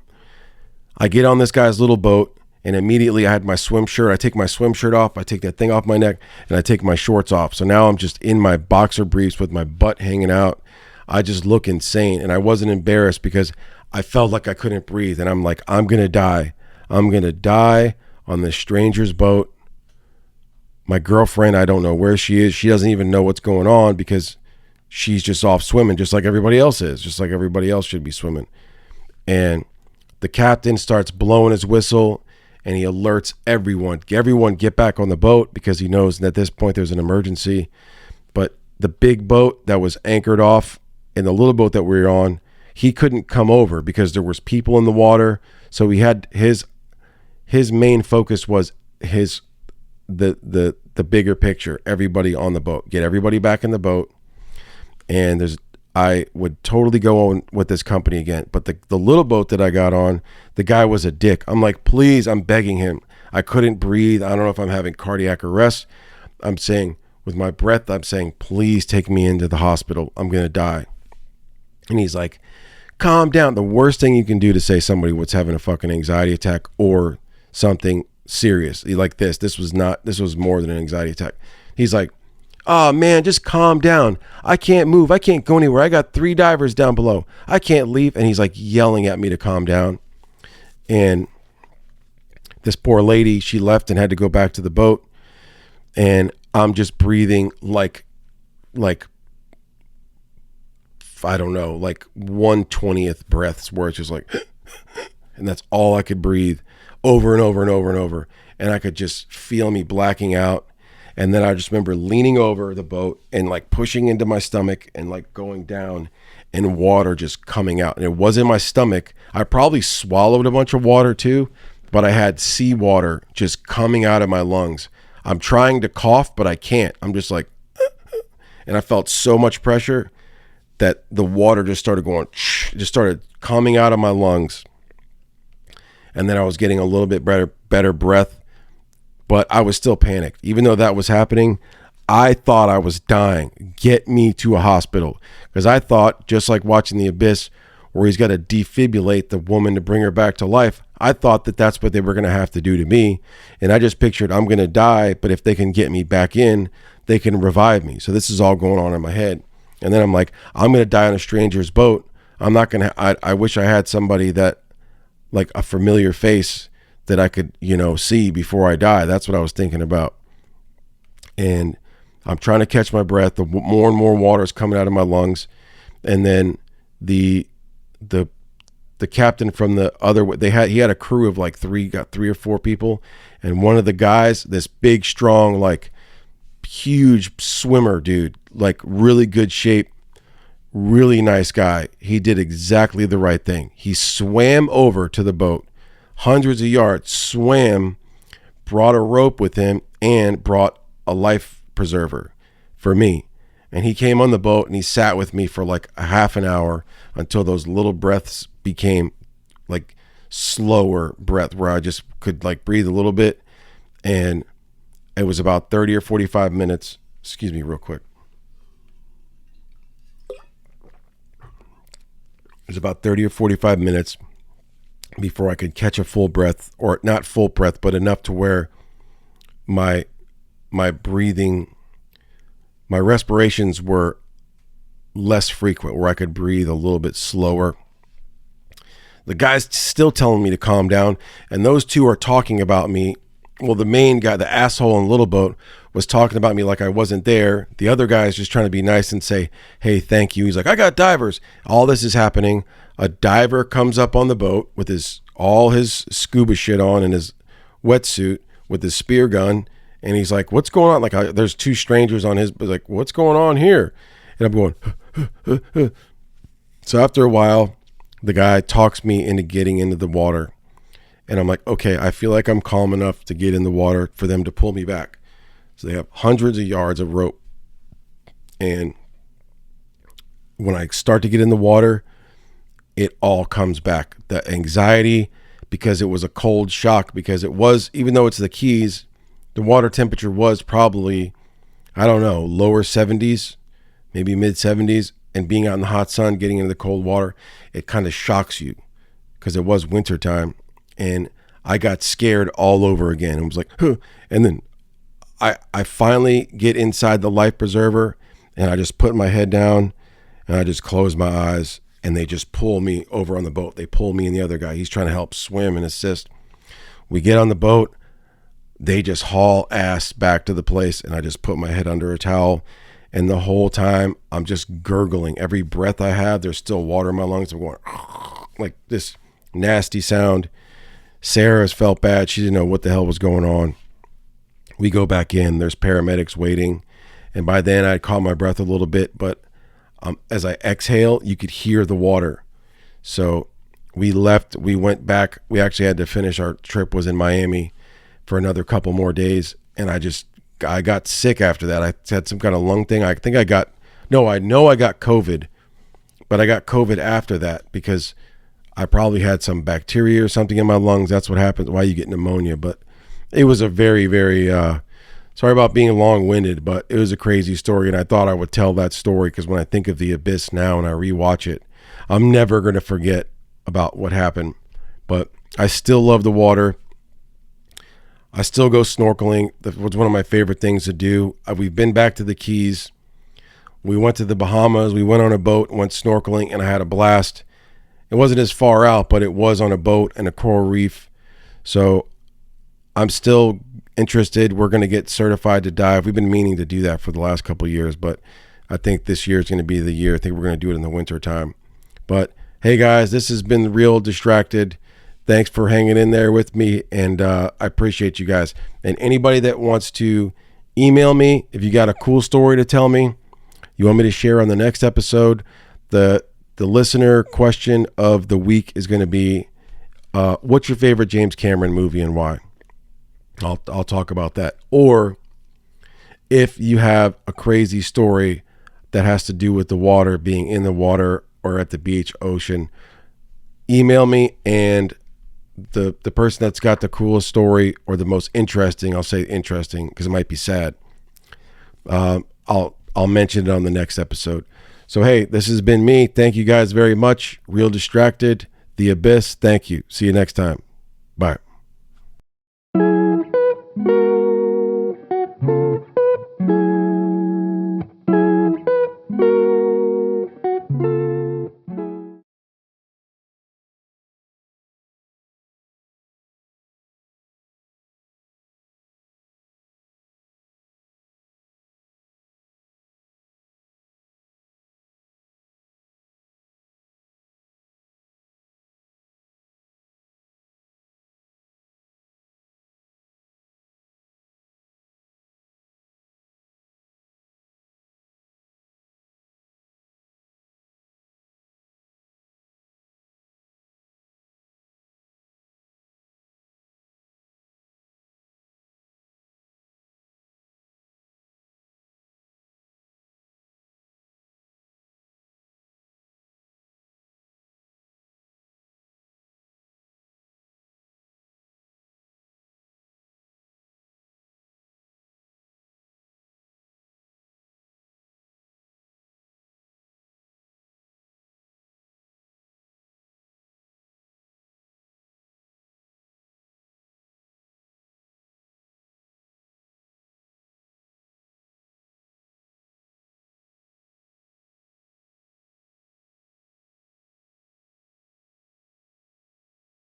I get on this guy's little boat, and immediately I had my swim shirt. I take my swim shirt off. I take that thing off my neck, and I take my shorts off. So now I'm just in my boxer briefs with my butt hanging out. I just look insane, and I wasn't embarrassed because I felt like I couldn't breathe. And I'm like, I'm going to die. I'm going to die on this stranger's boat. My girlfriend, I don't know where she is. She doesn't even know what's going on because she's just off swimming just like everybody else is, just like everybody else should be swimming. And the captain starts blowing his whistle, and he alerts everyone. Everyone get back on the boat because he knows that at this point there's an emergency. But the big boat that was anchored off and the little boat that we were on, he couldn't come over because there was people in the water. So he had his main focus was the bigger picture, everybody on the boat, get everybody back in the boat. And I would totally go on with this company again. But the little boat that I got on, the guy was a dick. I'm like, please, I'm begging him. I couldn't breathe. I don't know if I'm having cardiac arrest. I'm saying, with my breath, I'm saying, please take me into the hospital. I'm going to die. And he's like, calm down. The worst thing you can do to say somebody what's having a fucking anxiety attack or something serious like this was more than an anxiety attack. He's like, oh man, just calm down. I can't move. I can't go anywhere. I got 3 divers down below. I can't leave. And he's like yelling at me to calm down. And this poor lady, she left and had to go back to the boat. And I'm just breathing like I don't know, like 1/20th breaths where it's just like, and that's all I could breathe over and over and over and over. And I could just feel me blacking out. And then I just remember leaning over the boat and like pushing into my stomach and like going down and water just coming out. And it was in my stomach. I probably swallowed a bunch of water too, but I had seawater just coming out of my lungs. I'm trying to cough, but I can't. I'm just like, and I felt so much pressure that the water just started coming out of my lungs. And then I was getting a little bit better breath, but I was still panicked. Even though that was happening, I thought I was dying. Get me to a hospital. Because I thought, just like watching The Abyss, where he's got to defibrillate the woman to bring her back to life, I thought that that's what they were going to have to do to me. And I just pictured I'm going to die, but if they can get me back in, they can revive me. So this is all going on in my head. And then I'm like, I'm going to die on a stranger's boat. I'm not going to, I wish I had somebody that, like a familiar face that I could, see before I die. That's what I was thinking about. And I'm trying to catch my breath. The more and more water is coming out of my lungs. And then the captain from the other, he had a crew of like 3 or 4 people. And one of the guys, this big, strong, like huge swimmer dude, like really good shape, really nice guy. He did exactly the right thing. He swam over to the boat, hundreds of yards, swam, brought a rope with him, and brought a life preserver for me. And he came on the boat and he sat with me for like a half an hour until those little breaths became like slower breath where I just could like breathe a little bit. And it was about 30 or 45 minutes. Excuse me real quick. It was about 30 or 45 minutes before I could catch a full breath, or not full breath, but enough to where my breathing, my respirations were less frequent, where I could breathe a little bit slower. The guy's still telling me to calm down, and those two are talking about me. Well, the main guy, the asshole in the little boat, was talking about me like I wasn't there. The other guy is just trying to be nice and say, hey, thank you. He's like, I got divers. All this is happening. A diver comes up on the boat with all his scuba shit on and his wetsuit with his spear gun. And he's like, what's going on? Like, there's 2 strangers on his, like, what's going on here? And I'm going, So after a while, the guy talks me into getting into the water. And I'm like, okay, I feel like I'm calm enough to get in the water for them to pull me back. So they have hundreds of yards of rope. And when I start to get in the water, it all comes back. The anxiety, because it was a cold shock, because it was, even though it's the Keys, the water temperature was probably, I don't know, lower 70s, maybe mid 70s. And being out in the hot sun, getting into the cold water, it kind of shocks you because it was wintertime. And I got scared all over again. It was like, huh. And then I finally get inside the life preserver, and I just put my head down and I just close my eyes, and they just pull me over on the boat. They pull me and the other guy. He's trying to help swim and assist. We get on the boat. They just haul ass back to the place, and I just put my head under a towel. And the whole time I'm just gurgling. Every breath I have, there's still water in my lungs. I'm going like this nasty sound. Sarah's felt bad. She didn't know what the hell was going on. We go back in. There's paramedics waiting. And by then I caught my breath a little bit. But as I exhale, you could hear the water. So we left. We went back. We actually had to finish. Our trip was in Miami for another couple more days. And I got sick after that. I had some kind of lung thing. I know I got COVID, but I got COVID after that because I probably had some bacteria or something in my lungs. That's what happens, why you get pneumonia. But it was a very, very, sorry about being long-winded, but it was a crazy story. And I thought I would tell that story because when I think of The Abyss now and I rewatch it, I'm never going to forget about what happened. But I still love the water. I still go snorkeling. That was one of my favorite things to do. We've been back to the Keys. We went to the Bahamas. We went on a boat, went snorkeling, and I had a blast. It wasn't as far out, but it was on a boat and a coral reef. So I'm still interested. We're going to get certified to dive. We've been meaning to do that for the last couple of years, but I think this year is going to be the year. I think we're going to do it in the winter time. But hey guys, this has been Real Distracted. Thanks for hanging in there with me, and I appreciate you guys. And anybody that wants to email me, if you got a cool story to tell me, you want me to share on the next episode, the listener question of the week is going to be, what's your favorite James Cameron movie and why? I'll talk about that. Or if you have a crazy story that has to do with the water, being in the water or at the beach, ocean, email me, and the person that's got the coolest story or the most interesting, I'll say interesting because it might be sad, I'll mention it on the next episode. So hey, this has been me. Thank you guys very much. Real Distracted, The Abyss. Thank you. See you next time. Bye.